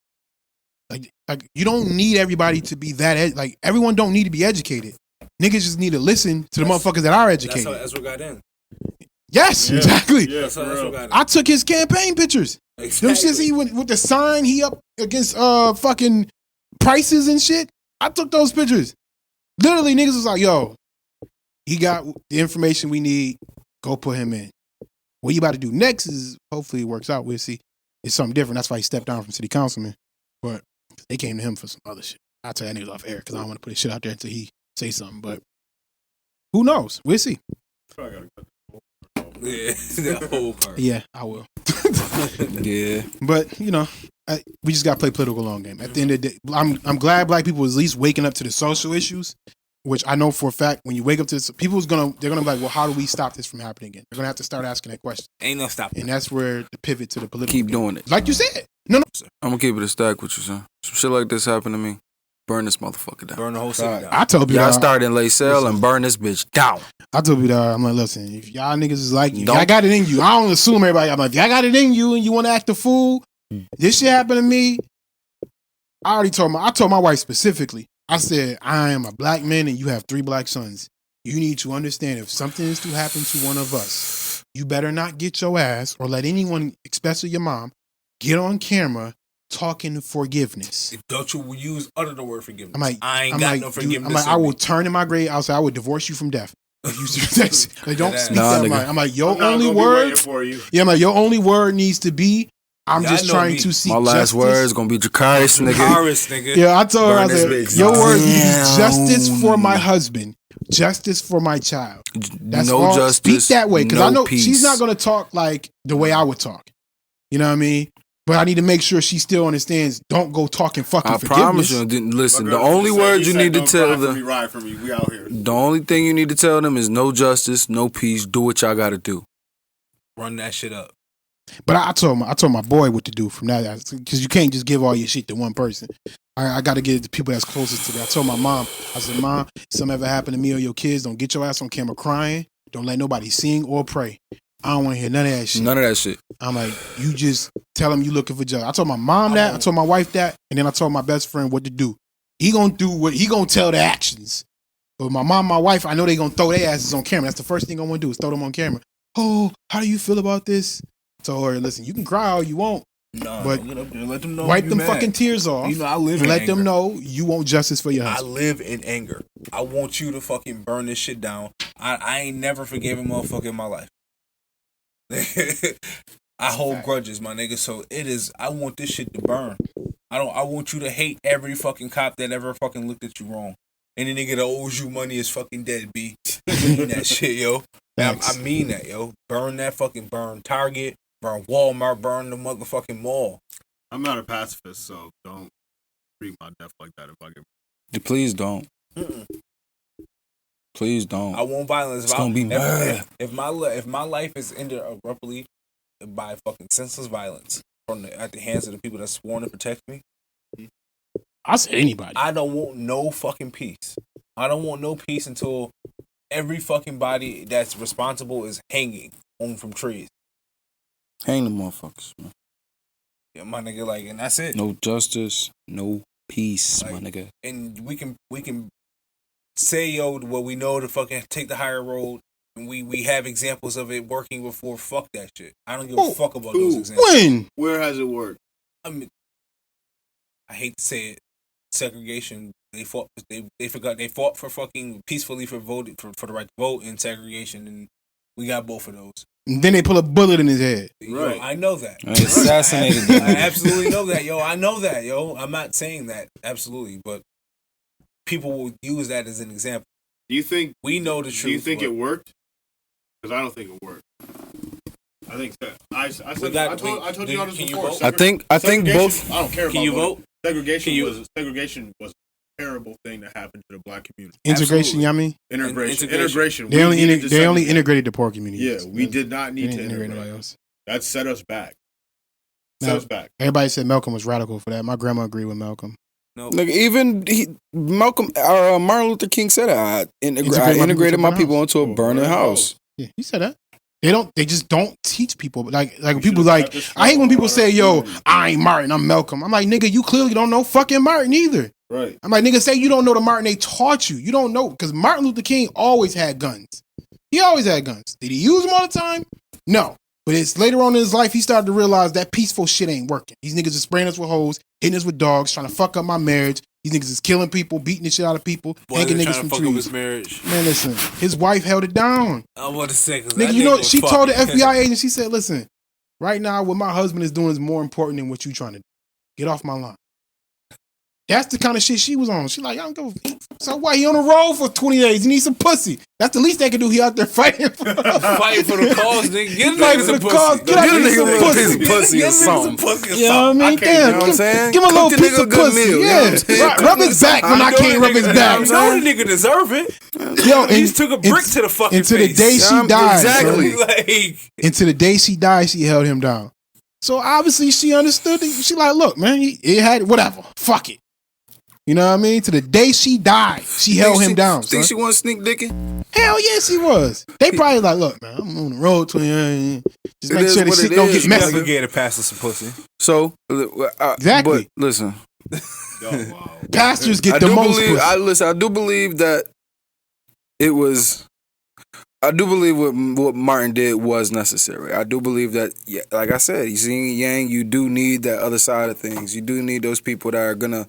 You don't need everybody to be that. Everyone don't need to be educated. Niggas just need to listen to the motherfuckers that are educated. That's how Ezra got in. Yes, yeah. Exactly. Yeah, that's how Ezra got in. I took his campaign pictures. Exactly. Them shits he went with the sign he up against fucking prices and shit. I took those pictures. Literally, niggas was like, "Yo, he got the information we need. Go put him in." What you about to do next is hopefully it works out. We'll see. It's something different. That's why he stepped down from city councilman. But they came to him for some other shit. I'll tell that niggas off air because I don't want to put his shit out there until he say something. But who knows? We'll see. Yeah, that whole part. Yeah, I will. Yeah. But, we just got to play political long game. At the end of the day, I'm glad black people is at least waking up to the social issues which I know for a fact, when you wake up to this, they're gonna be like, well, how do we stop this from happening again? They're gonna have to start asking that question. Ain't no stopping. And that's where the pivot to the political. Keep doing it. Like you said. No. I'm gonna keep it a stack with you, son. Some shit like this happened to me. Burn this motherfucker down. Burn the whole city down. I told you y'all start in lay cell and burn this bitch down. I told you that. I'm like, listen, if y'all niggas is like, if y'all got it in you, I don't assume everybody. I'm like, if y'all got it in you and you want to act a fool, this shit happened to me. I told my wife specifically. I said, I am a black man and you have 3 black sons. You need to understand if something is to happen to one of us, you better not get your ass or let anyone, especially your mom, get on camera talking forgiveness. Don't you use utter the word forgiveness. I ain't got no forgiveness. I'm like, I will turn in my grave. I'll say, I would divorce you from death. If you like, don't speak that. I'm like, your only word. Yeah, I'm like, your only word needs to be, I'm just trying to seek my last word is gonna be Dracarys, nigga. Yeah, I told her, I said, your word is justice for my husband, justice for my child. That's no all. Justice. Speak that way, because I know peace. she's not gonna talk like the way I would talk. You know what I mean? But I need to make sure she still understands. Don't go talking fucking forgiveness. I promise you. Listen, the only words you need to tell them. Ride for me. We out here. The only thing you need to tell them is no justice, no peace. Do what y'all got to do. Run that shit up. But I told my boy what to do from that, because you can't just give all your shit to one person. I got to get it to people that's closest to that. I told my mom, I said, Mom, something ever happened to me or your kids, don't get your ass on camera crying. Don't let nobody sing or pray. I don't want to hear none of that shit. None of that shit. I'm like, you just tell him you looking for justice. I told my mom that. I told my wife that. And then I told my best friend what to do. He gonna do what he gonna tell the actions. But my mom, my wife, I know they gonna throw their asses on camera. That's the first thing I want to do is throw them on camera. Oh, how do you feel about this? I told her, listen, you can cry all you want. No, but get up there, let them know wipe them fucking tears off. You know, I live in let anger. them know you want justice for your husband. I live in anger. I want you to fucking burn this shit down. I ain't never forgave a motherfucker in my life. I hold grudges, my nigga. So it is. I want this shit to burn. I want you to hate every fucking cop that ever fucking looked at you wrong. Any nigga that owes you money is fucking dead, B. I mean that shit, yo. I mean that, yo. Burn that fucking burn Target, burn Walmart, burn the motherfucking mall. I'm not a pacifist, so don't treat my death like that if I get. Please don't. Please don't. I want violence. It's gonna be murder. If my life is ended abruptly by fucking senseless violence at the hands of the people that's sworn to protect me, I say anybody. I don't want no fucking peace. I don't want no peace until every fucking body that's responsible is hanging from trees. Hang the motherfuckers, man. Yeah, my nigga, like, and that's it. No justice, no peace, like, my nigga. And we can say, yo, well, we know to fucking take the higher road, and we have examples of it working before. Fuck that shit. I don't give a fuck about those examples. When? Where has it worked? I mean, I hate to say it, segregation. They fought for fucking peacefully for the right to vote, and segregation, and we got both of those. And then they pull a bullet in his head. Right. Yo, I know that. Assassinated. I absolutely know that, yo. I know that, yo. I'm not saying that absolutely, but people will use that as an example. Do you think we know the truth? Do you think it worked? Because I don't think it worked. I think that I told you all this before. I think both. I don't care. Can you vote? Segregation was a terrible thing that happened to the black community. Integration, yummy. Integration. They only integrated the poor community. Yeah, we did not need to integrate anybody else. That set us back. Everybody said Malcolm was radical for that. My grandma agreed with Malcolm. No. Like even Malcolm, Martin Luther King said I integrated my people into a burning house. Yeah, he said that. They just don't teach people. Like people like, I hate when people say, yo, I ain't Martin, I'm Malcolm. I'm like, nigga, you clearly don't know fucking Martin either. Right. I'm like, nigga, say you don't know the Martin they taught you. You don't know. Because Martin Luther King always had guns. He always had guns. Did he use them all the time? No. But it's later on in his life, he started to realize that peaceful shit ain't working. These niggas is spraying us with hoes, hitting us with dogs, trying to fuck up my marriage. These niggas is killing people, beating the shit out of people, hanging niggas from trees. His marriage. Man, listen, his wife held it down. I want to say, nigga, you know, she told the FBI agent, she said, listen, right now what my husband is doing is more important than what you trying to do. Get off my line. That's the kind of shit she was on. She like, I don't give a fuck. So what? He on the road for 20 days. He needs some pussy. That's the least they can do. He out there fighting for Fighting for the cause, nigga. Get a Fighting nigga for some the cause. pussy. Get a nigga a little piece of Get pussy or a nigga some something. pussy or You know what I something. mean? can't, Damn, you know what I'm saying? give him a little Cook the piece nigga of a good pussy. meal, you know Yeah, what I'm saying? rub his back when I can't rub his back. You know the nigga deserve it. Yo, He just took a brick to the fucking until face. the day she died. Exactly. Bro. Like, Until the day she died, she held him down. So obviously she understood. She like, look, man, it had whatever. Fuck it. You know what I mean? To the day she died, she held him down. Think son. she was sneak dicking? Hell yes, he was. They probably like, look, man, I'm on the road to you. Just make sure this shit don't get messy. never get a pass some pussy. So Exactly. But listen, Pastors get the most pussy. I do believe that it was. I do believe what Martin did was necessary. I do believe that, yeah, like I said, you see, Yang, you do need that other side of things. You do need those people that are gonna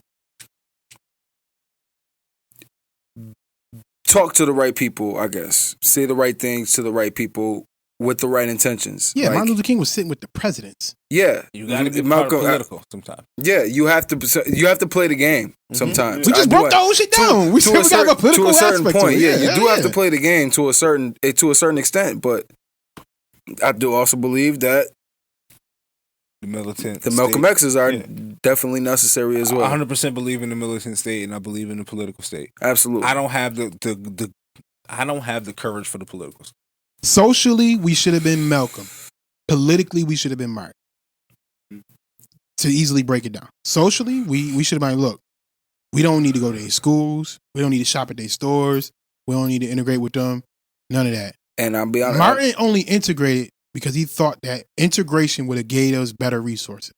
talk to the right people, I guess. Say the right things to the right people with the right intentions. Yeah, like, Martin Luther King was sitting with the presidents. Yeah, You gotta be political sometimes. Yeah, you have to play the game sometimes. We just broke the whole shit down. We still got a political to a certain aspect point. to it. Yeah, you do have to play the game to a certain extent, but I do also believe that The militant. the Malcolm X's are definitely necessary as well. 100% believe in the militant state, and I believe in the political state. Absolutely. I don't have the courage for the politicals. Socially, we should have been Malcolm. Politically, we should have been Martin. To easily break it down. Socially, we should have been, look, we don't need to go to their schools. We don't need to shop at their stores. We don't need to integrate with them. None of that. And I'll be honest. Martin only integrated because he thought that integration would have gave us better resources.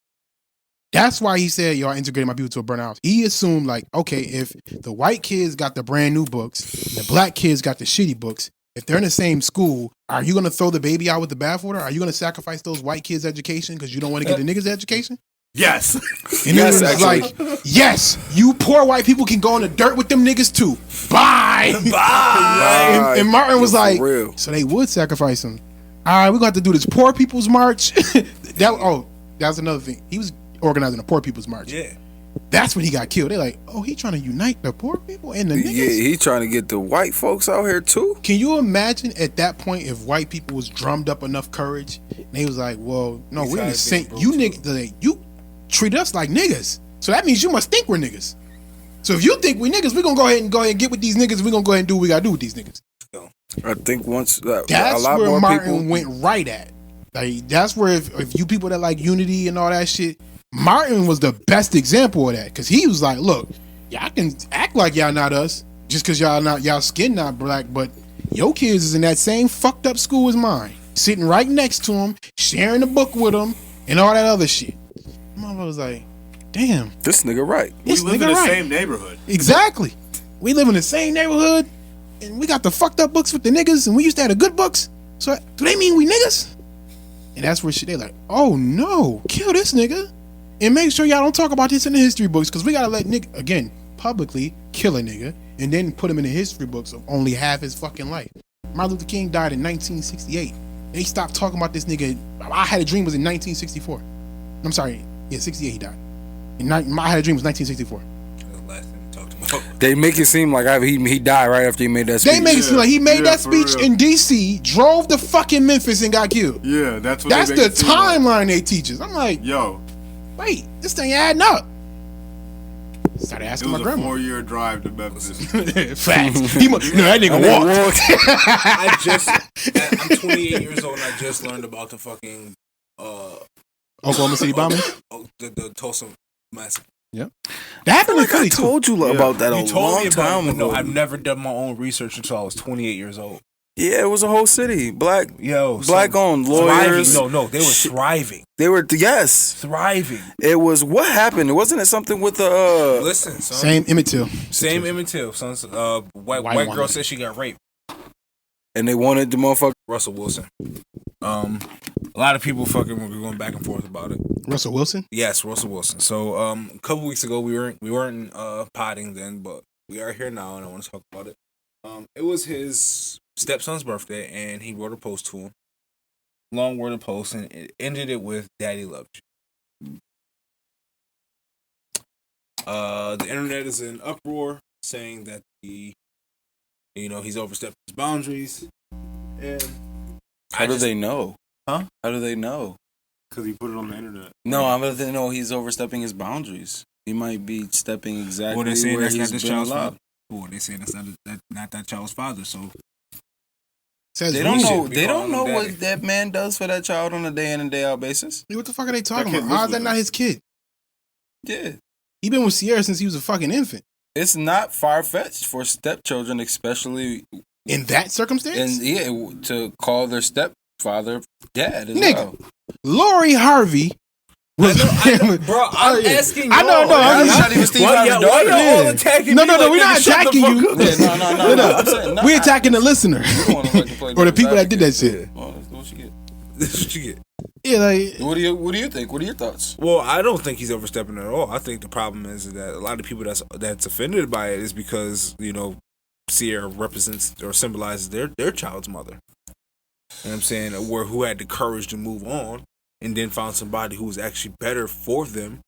That's why he said, y'all integrated my people to a burn house. He assumed, like, okay, if the white kids got the brand new books, the black kids got the shitty books, if they're in the same school, are you going to throw the baby out with the bathwater? Are you going to sacrifice those white kids' education because you don't want to get the niggas' education? Yes. And Yes, it was like, yes, you poor white people can go in the dirt with them niggas too. Bye. Bye. And Martin was like, real. so they would sacrifice him. All right, we're going to have to do this poor people's march. That's another thing. He was organizing a poor people's march. Yeah. That's when he got killed. They're like, oh, he trying to unite the poor people and the niggas? Yeah, he trying to get the white folks out here too. Can you imagine at that point if white people was drummed up enough courage and they was like, well, no, we're in the same, you niggas, like, you treat us like niggas. So that means you must think we're niggas. So if you think we niggas, we're going to go ahead and get with these niggas. We're going to go ahead and do what we got to do with these niggas. I think once That's a lot where more Martin people went right at. Like, that's where if you people that like unity and all that shit, Martin was the best example of that because he was like, look, y'all can act like y'all not us just because y'all skin not black, but your kids is in that same fucked up school as mine, sitting right next to him, sharing a book with him, and all that other shit. Mama was like, damn, this nigga right. We this live nigga in the right. same neighborhood. Exactly. We live in the same neighborhood, and we got the fucked up books with the niggas, and we used to have the good books. So do they mean we niggas? And that's where they like, oh no, kill this nigga. And make sure y'all don't talk about this in the history books, because we gotta let nigga, again, publicly kill a nigga, and then put him in the history books of only half his fucking life. Martin Luther King died in 1968. They stopped talking about this nigga. I Had a Dream was in 1964. I'm sorry, yeah, 68 he died. I Had a Dream was 1964. They make it seem like he died right after he made that speech. They make it seem like he made that for speech real. in DC, drove to fucking Memphis and got killed. Yeah, that's what That's they the make it seem like. timeline they teach us. I'm like, Yo, wait, this thing adding up. Started it asking was my a grandma. 4-year drive to Memphis. Facts. That nigga walked. I'm 28 years old and I just learned about the fucking Oklahoma City bombing. The Tulsa massacre. Yep. That happened in Philly I too. told you about that You a told long me about time it, but ago. no, I've never done my own research until I was 28 years old. Yeah, it was a whole city. Black owned lawyers. Thriving. No, they were thriving. They were yes. Thriving. It was what happened. Wasn't it something with the Listen, son. Same Emmett Till. Same Emmett Till, son. White woman. girl said she got raped. and they wanted the motherfucker Russell Wilson. A lot of people fucking were going back and forth about it. Russell Wilson? Yes, Russell Wilson. So a couple weeks ago we weren't potting then, but we are here now, and I want to talk about it. It was his stepson's birthday, and he wrote a post to him. Long worded post, and it ended it with "Daddy loved you." The internet is in uproar, saying that the He's overstepping his boundaries. And how do they know? Huh? How do they know? Because he put it on the internet. No, I'm going to know he's overstepping his boundaries. He might be stepping exactly Well, they're saying where that's he's not this been child's allowed. father. Well, they're saying that's not that child's father. So They don't know. They don't know what that man does for that child on a day in and day out basis. What the fuck are they talking about? How is that not his kid? Yeah, he been with Sierra since he was a fucking infant. It's not far fetched for stepchildren, especially in that circumstance. And to call their stepfather dad as Nigga, well. Lori Harvey. Bro, I'm asking you. I know. I'm not even Steve Harvey's daughter. All attacking no, me like, we're not attacking you. No. We're attacking the listener or the people that did that shit. Oh, that's what you get. That's what you get. Yeah, like what do you think? What are your thoughts? Well, I don't think he's overstepping at all. I think the problem is that a lot of people that's offended by it is because Sierra represents or symbolizes their child's mother. You know what I'm saying? Who had the courage to move on and then found somebody who was actually better for them,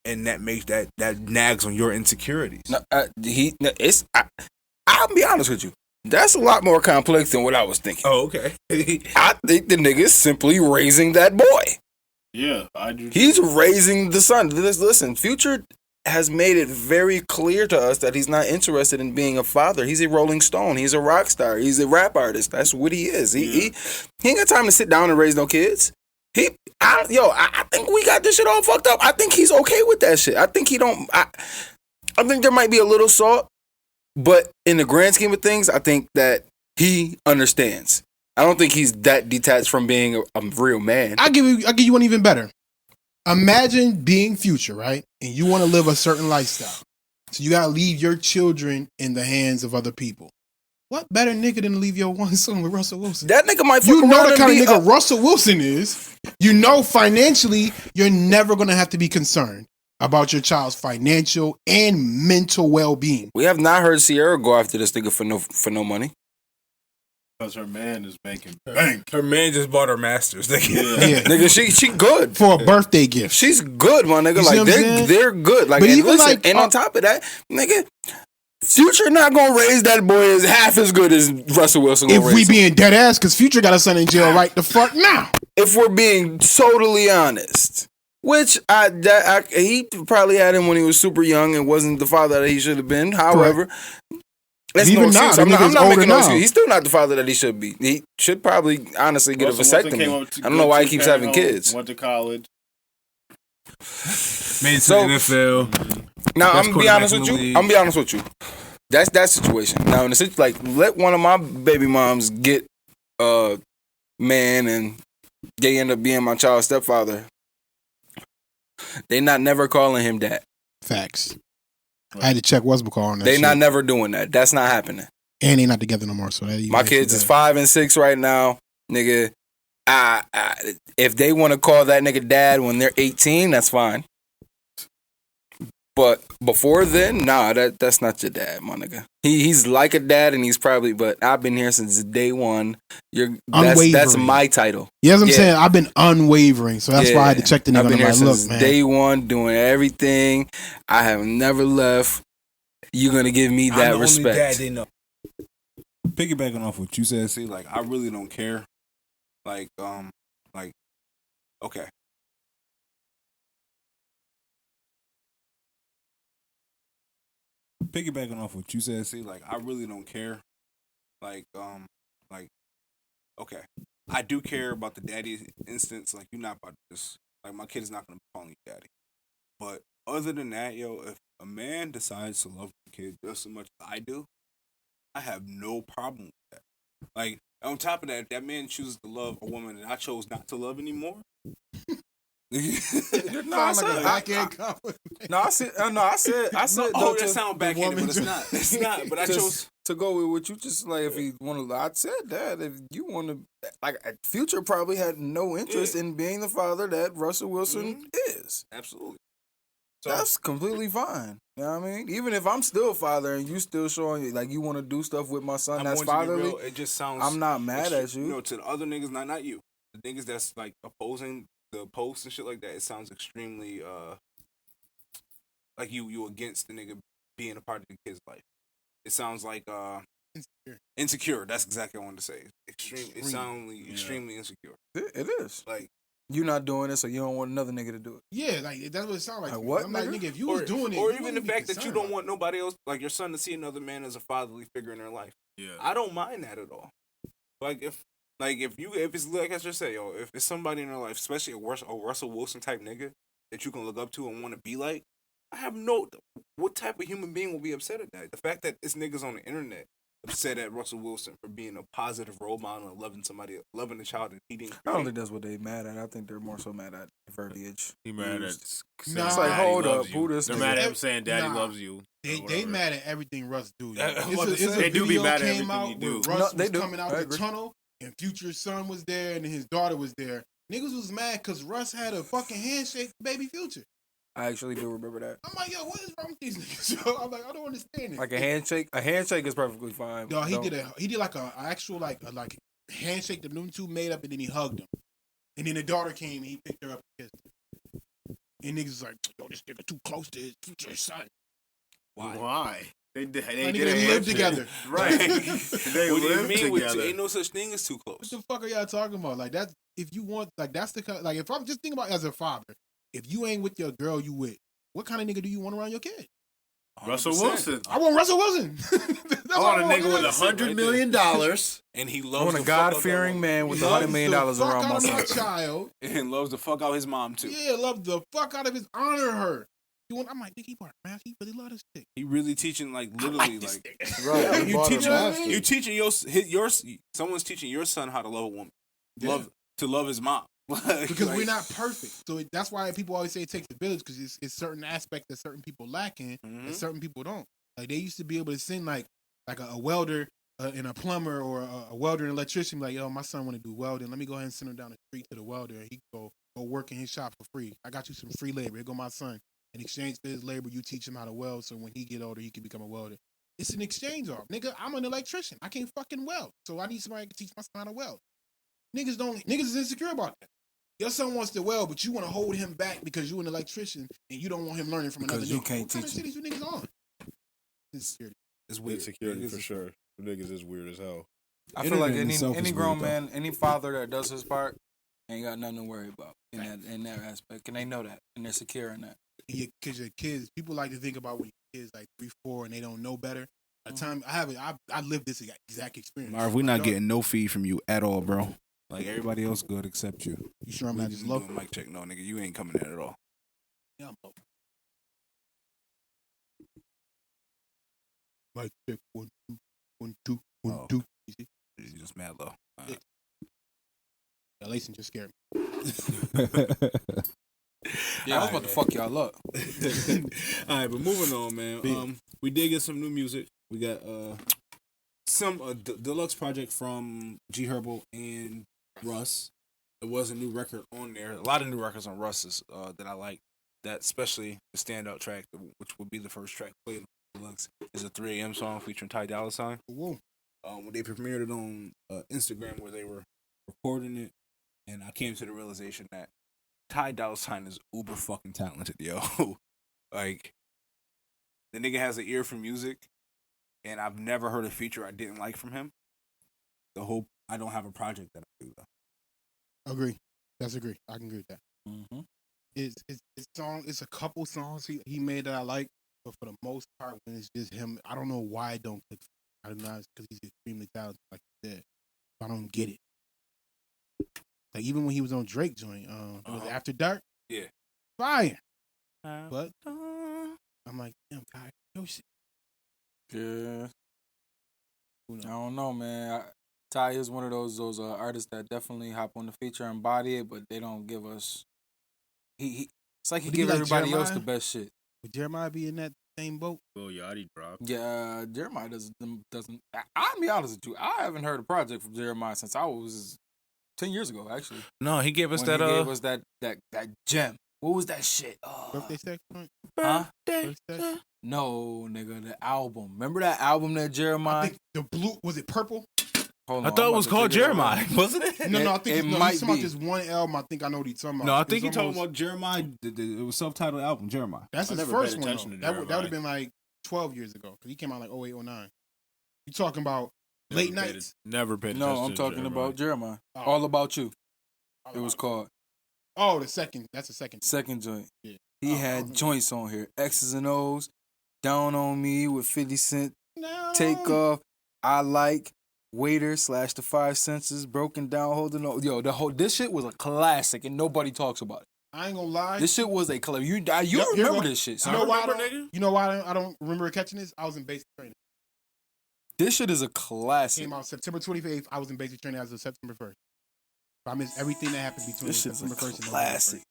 and that makes that nags on your insecurities. No, I'll be honest with you. That's a lot more complex than what I was thinking. Oh, okay. I think the nigga's simply raising that boy. Yeah, I do. He's raising the son. Listen, Future has made it very clear to us that he's not interested in being a father. He's a Rolling Stone. He's a rock star. He's a rap artist. That's what he is. He ain't got time to sit down and raise no kids. I think we got this shit all fucked up. I think he's okay with that shit. I think he don't. I think there might be a little salt, but in the grand scheme of things, I think that he understands. I don't think he's that detached from being a real man. I'll give you one even better. Imagine being Future, right? And you want to live a certain lifestyle. So you got to leave your children in the hands of other people. What better nigga than to leave your one son with Russell Wilson? That nigga might fuck You know around the kind and of nigga Russell Wilson is. You know financially, you're never going to have to be concerned about your child's financial and mental well-being. We have not heard Sierra go after this nigga for no money. Because her man is making bank. Her man just bought her masters. Yeah. Nigga, she good. For a birthday gift. She's good, my nigga. You Like, see they're good. Like, But and even listen, like, and on top of that, nigga, Future not gonna raise that boy as half as good as Russell Wilson gonna If raise we him. being dead ass, because Future got a son in jail right the fuck now. If we're being totally honest. Which he probably had him when he was super young and wasn't the father that he should have been. However, that's Even no now, excuse. the I'm nigga's not older making no now. excuse. He's still not the father that he should be. He should probably honestly get Russell a Wilson came up vasectomy. to I don't know why he keeps having two-parent home, kids. Went to college. Made it to the NFL. Now Best I'm gonna be honest quarterback in with the you. league. I'm gonna be honest with you. That's that situation. Now in the situation, like, let one of my baby moms get a man and they end up being my child's stepfather. They not never calling him dad. Facts. I had to check what's on that. They shit. not never doing that. That's not happening. And they not together no more. So that My kids is 5 and 6 right now, nigga. If they want to call that nigga dad when they're 18, that's fine. But before then, nah, that's not your dad, my nigga. He's like a dad, and he's probably. But I've been here since day one. That's my title. You know what I'm saying? I've been unwavering, so that's why I had to check the nigga. I've been here look, since man. day one, doing everything. I have never left. You're gonna give me that respect. Only dad they know. Piggybacking off what you said, see, like, I really don't care. Like, okay. Piggybacking off what you said, see, like, I really don't care. Like, okay. I do care about the daddy instance. Like, you're not about to just, like, my kid is not going to be calling you daddy. But other than that, if a man decides to love the kid just as much as I do, I have no problem with that. Like, on top of that, if that man chooses to love a woman that I chose not to love anymore. I said. Oh, that sound backhanded, but it's not. It's not. But I chose to go with what you just like. If he want to, I said that if you want to, like, Future probably had no interest in being the father that Russell Wilson is. Absolutely. So that's completely fine. You know what I mean? Even if I'm still a father and you still showing like you want to do stuff with my son that's fatherly, real, it just sounds. I'm not mad at you. You know, to the other niggas, not you. The niggas that's like opposing the posts and shit like that. It sounds extremely like you against the nigga being a part of the kid's life. It sounds like Insecure. That's exactly what I wanted to say. It sounds extremely insecure. It is. Like, you not doing it, so you don't want another nigga to do it. Yeah, like that's what it sounds like. Like what, I'm like, nigga, if you was doing it, or you even the wouldn't fact be that you concerned don't want nobody else, like your son, to see another man as a fatherly figure in their life. Yeah, I don't mind that at all. Like if it's like I just said, yo, if it's somebody in their life, especially a Russell Wilson type nigga that you can look up to and want to be like, I have no. What type of human being will be upset at that? The fact that it's niggas on the internet upset at Russell Wilson for being a positive role model and loving a child that he didn't create. I don't think that's what they mad at. I think they're more so mad at verbiage. he mad at. It's like, hold up, who this They're nigga? mad at him saying "Daddy loves you." They mad at everything Russ do. They do be mad at everything he do. Russ was coming out the tunnel, and Future's son was there, and his daughter was there. Niggas was mad because Russ had a fucking handshake with Baby Future. I actually do remember that. I'm like, yo, what is wrong with these niggas? Yo, I'm like, I don't understand it. Like a handshake. A handshake is perfectly fine. No, he did like a actual like handshake that them two made up, and then he hugged him. And then the daughter came, and he picked her up and kissed her. And niggas was like, yo, this nigga too close to his future son. Why? They live together. Right. They what live do you mean? together. Ain't no such thing as too close. What the fuck are y'all talking about? Like that, if you want, like that's the like if I'm just thinking about as a father, if you ain't with your girl you with, what kind of nigga do you want around your kid? Russell Wilson. I want Russell Wilson. I want a nigga with $100 million, and he I loves want a God-fearing man with $100 million around my son. Child, and loves the fuck out his mom too. Yeah, love the fuck out of his honor her. I'm like, nigga, he really love this chick. He really teaching like literally right. You teaching your someone's teaching your son how to love a woman, love his mom. Because we're not perfect, so that's why people always say it takes a village. Because it's certain aspects that certain people lack in, and certain people don't. Like they used to be able to send like a welder and a plumber or a welder and electrician. Like, yo, my son want to do welding. Let me go ahead and send him down the street to the welder, and he can go work in his shop for free. I got you some free labor. Here go my son. In exchange for his labor, you teach him how to weld, so when he get older, he can become a welder. It's an exchange off. Nigga, I'm an electrician. I can't fucking weld, so I need somebody to teach my son how to weld. Niggas is insecure about that. Your son wants to weld, but you want to hold him back because you're an electrician and you don't want him learning from another nigga. You can't what teach kind of shit is you niggas on? Insecurity. It's weird. Insecurity for sure. Niggas is weird as hell. I feel like any grown man, any father that does his part, ain't got nothing to worry about in that aspect, and they know that, and they're secure in that. Because your kids, people like to think about when your kids like 3, 4, and they don't know better. By the time I lived this exact experience. Marv, we're not getting no feed from you at all, bro. Like everybody else good except you. You sure I'm not just low? Mic check, no nigga, you ain't coming in at all. Yeah, I'm low. Mic check 1, 2, 1, 2, 1, 2. You see? You just mad low. Yeah. Lason just scared me. Yeah, I was about to fuck y'all up. All right, but moving on, man. We did get some new music. We got some deluxe project from G Herbo and Russ. There was a new record on there. A lot of new records on Russ's that I like. That especially the standout track, which would be the first track played on deluxe, is a 3 a.m. song featuring Ty Dolla $ign. Whoa. When they premiered it on Instagram, where they were recording it, and I came to the realization that Ty Dolla $ign is uber fucking talented, yo. Like, the nigga has an ear for music, and I've never heard a feature I didn't like from him. I don't have a project that I do, though. Agree. That's agree. I can agree with that. Mm-hmm. It's a couple songs he made that I like, but for the most part, when it's just him, I don't know why I don't click. I don't know, because he's extremely talented, like you said. I don't get it. Like, even when he was on Drake joint, it was After Dark. Yeah. Fire. But I'm like, damn, God, yo shit. Yeah. I don't know, man. Ty is one of those artists that definitely hop on the feature and body it, but they don't give us. It's like he give everybody Jeremiah? Else the best shit. Would Jeremiah be in that same boat? Lil Yachty dropped. Yeah, Jeremiah doesn't. I'll be honest with you. I haven't heard a project from Jeremiah since I was 10 years ago, actually. No, he gave us He gave us that gem. What was that shit? Birthday sex joint? Huh? Birthday sex? No, nigga, the album. Remember that album that Jeremiah? I think the blue, was it purple? Hold I on, thought I'm it was about to called figure it Jeremiah, out. wasn't it? No, I think it he's might talking about be. this one album. I think I know what he's talking about. No, I think It's he talking almost- about Jeremiah. It was self-titled album, Jeremiah. That's his never first paid one. attention Though. to That would have been like 12 years ago, because he came out like 08, 09. You talking about late nights? Never paid attention. No, I'm talking about Jeremiah. All About You. It was called. Oh, the second. That's the second. Second joint. Yeah. He had joints on here. X's and O's. Down on Me with 50 Cent. No. Take Off. I Like. Waiter / The Five Senses. Broken Down. Holding on. Yo, this shit was a classic and nobody talks about it. I ain't gonna lie. This shit was a classic. You remember this shit. You know why? I don't remember catching this. I was in basic training. This shit is a classic. Came out September 25th. I was in basic training as of September 1st. I missed everything that happened between September 1st and classic.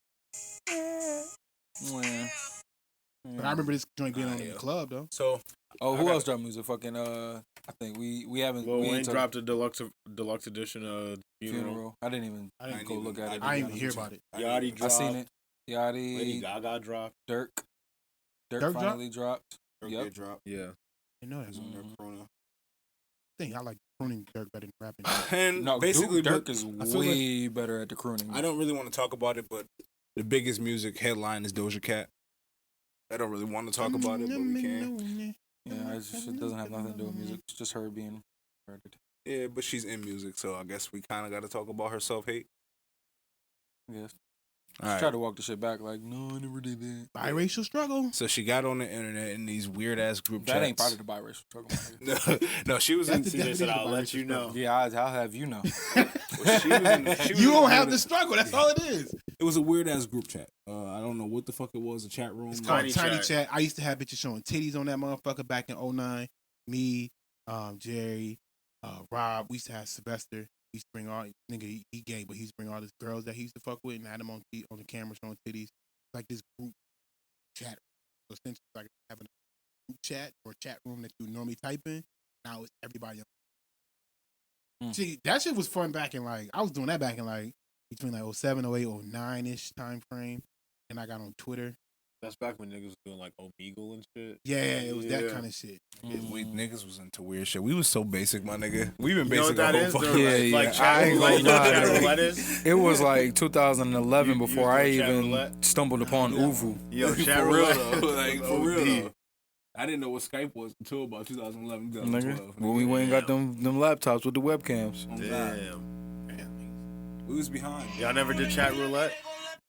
But I remember this joint being on in the club though. So, who else dropped music? Fucking I think we haven't. Lil Wayne dropped a deluxe edition of Funeral. I didn't go look at it. I didn't even hear about it. Yachty dropped. I seen it. Yachty. Lady Gaga dropped. Dirk finally dropped. Dirk dropped. Yeah. You know that. Corona. I think I like crooning Dirk better than rapping. And no, basically, Dirk is way better at the crooning. I don't really want to talk about it, but the biggest music headline is Doja Cat. I don't really want to talk about it, but we can. Yeah, it doesn't have nothing to do with music. It's just her being murdered. Yeah, but she's in music, so I guess we kind of got to talk about her self-hate. Yes. All right. Try to walk the shit back like, no, I never did that. Biracial struggle. So she got on the internet in these weird-ass group chats. That ain't part of the biracial struggle. No, she was in... She said, I'll let you know. Yeah, I'll have you know. You don't have the struggle. That's all it is. It was a weird-ass group chat. I don't know what the fuck it was, a chat room. It's called Tiny Chat. I used to have bitches showing titties on that motherfucker back in 2009. Me, Jerry, Rob. We used to have Sylvester. He used to bring all nigga. He gay, but he used to bring all his girls that he used to fuck with and had them on the camera showing titties. Like this group chat. So essentially, like having a group chat or a chat room that you normally type in. Now it's everybody on. See, that shit was fun back in like I was doing that back in like between like 07, 08, 09-ish time frame. And I got on Twitter. That's back when niggas was doing like Omegle and shit. Yeah, it was that kind of shit. We niggas was into weird shit. We was so basic, my nigga. We been basic. You know what that is? Like I ain't gonna lie. It was like 2011 before I even stumbled upon Uvu. Yo, for real though. Like for real though. I didn't know what Skype was until about 2011, 2012. When we went and got them laptops with the webcams. Oh, damn. We was behind. Y'all never did chat roulette?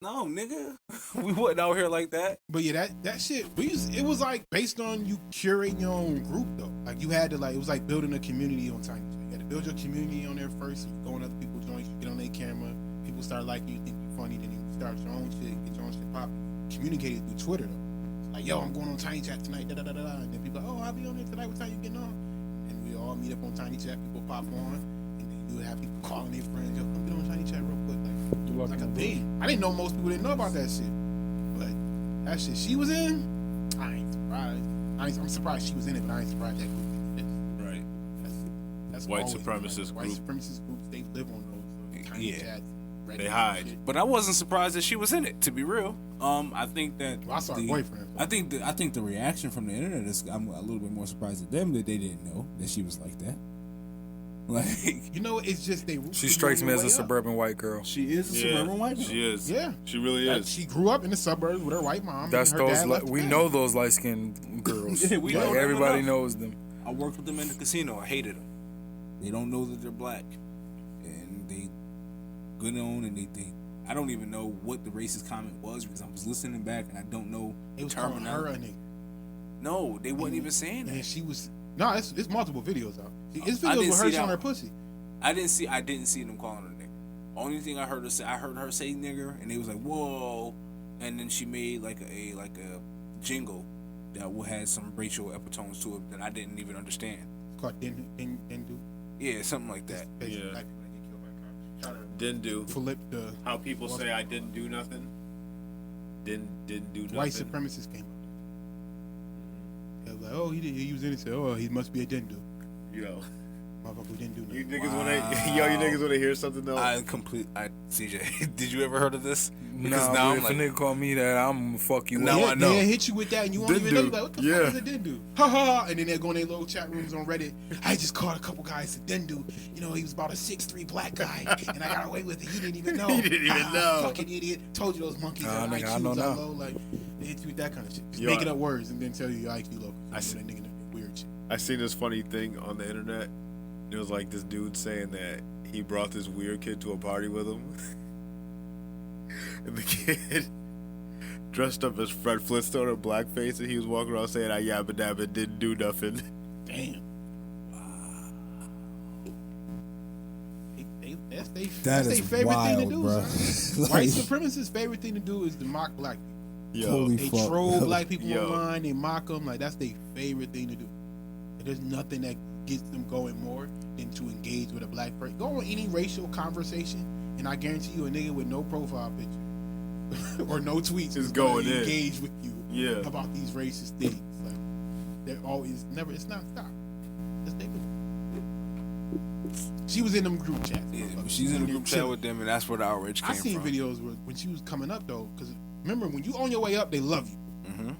No, nigga. We wasn't out here like that. But yeah, that shit, it was like based on you curating your own group though. Like you had to like, it was like building a community on Tiny Chat. You had to build your community on there first. You go on other people's joints, you get on their camera. People start liking you, think you're funny, then you start your own shit, get your own shit popping. Communicate it through Twitter though. Like, yo, I'm going on Tiny Chat tonight, da da da da. And then people are like, oh, I'll be on there tonight. What time you getting on? And we all meet up on Tiny Chat. People pop on, and then you would have people calling their friends, yo, come get on Tiny Chat real quick. Like a thing. I didn't know most people didn't know about that shit. But that shit she was in, I ain't surprised. I'm surprised she was in it, but I ain't surprised that group exists. Right. That's white supremacist white group. supremacist groups, they live on those. Tiny chats, they hide. But I wasn't surprised that she was in it, to be real. I think that I saw her boyfriend. I think the reaction from the internet is I'm a little bit more surprised at them that they didn't know that she was like that. Like, you know, it's just they. She strikes me as a suburban white girl. She is a suburban white girl. She is. Yeah, she really is. She grew up in the suburbs with her white mom. That's and her those. dad We know those light skinned girls. Yeah, we know everybody knows them. I worked with them in the casino. I hated them. They don't know that they're black, and they good on and they. I don't even know what the racist comment was because I was listening back and I don't know. It was calling her a nigga. No, they wasn't even saying that. And she was. No, it's multiple videos out. It's videos with her showing her pussy. I didn't see them calling her nigger. Only thing I heard her say nigger, and they was like, whoa, and then she made like a jingle that had some racial epitones to it that I didn't even understand. It's called Dindu. Yeah, something like that. Yeah. Didn't do. Flip the. How people say I didn't do nothing. Didn't do nothing. White supremacists came up. They was like, oh, he was in it. So, oh, he must be a Dindu. Yo. Motherfucker didn't do nothing. You niggas wanna hear something though? CJ, did you ever heard of this? Because now if a nigga call me that, I'm fuck you. Now I know. They hit you with that and you won't even know. Like, what the fuck is a Dindu? Ha ha! And then they'll go in their little chat rooms on Reddit. I just caught a couple guys a Dindu. You know, he was about a 6'3" black guy, and I got away with it. He didn't even know. Fucking idiot! Told you those monkeys have IQs low. Like they hit you with that kind of shit. Just making up words and then tell you your IQ low. I see that nigga weird shit. I seen this funny thing on the internet. It was like this dude saying that he brought this weird kid to a party with him, and the kid dressed up as Fred Flintstone in blackface, and he was walking around saying, "I yabba dabba, didn't do nothing." Damn. That's their favorite wild, thing to do, bro. son. White supremacists' favorite thing to do is to mock black people. Holy They fuck. troll black people online, they mock them, like that's their favorite thing to do. And there's nothing that gets them going more than to engage with a black person. Go on any racial conversation, and I guarantee you a nigga with no profile picture or no tweets is going to engage with you about these racist things. Like they're always never. It's not stop. Just take it. She was in them group chats. Yeah, she's in the group chat with them, and that's where the outrage came from. I seen videos when she was coming up though, because remember when you on your way up, they love you.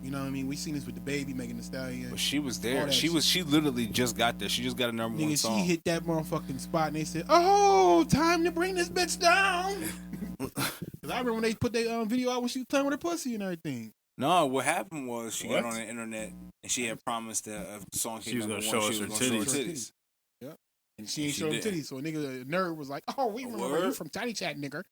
You know what I mean? We seen this with the baby Megan Thee Stallion. But she was there. She literally just got there. She just got a number one song. She hit that motherfucking spot, and they said, "Oh, time to bring this bitch down." Because I remember when they put their video out when she was playing with her pussy and everything. No, what happened was she got on the internet and she had promised that if the song came She was gonna show us her titties. And she ain't showing titties, so a nerd was like, "Oh, we remember you from Tiny Chat, nigga."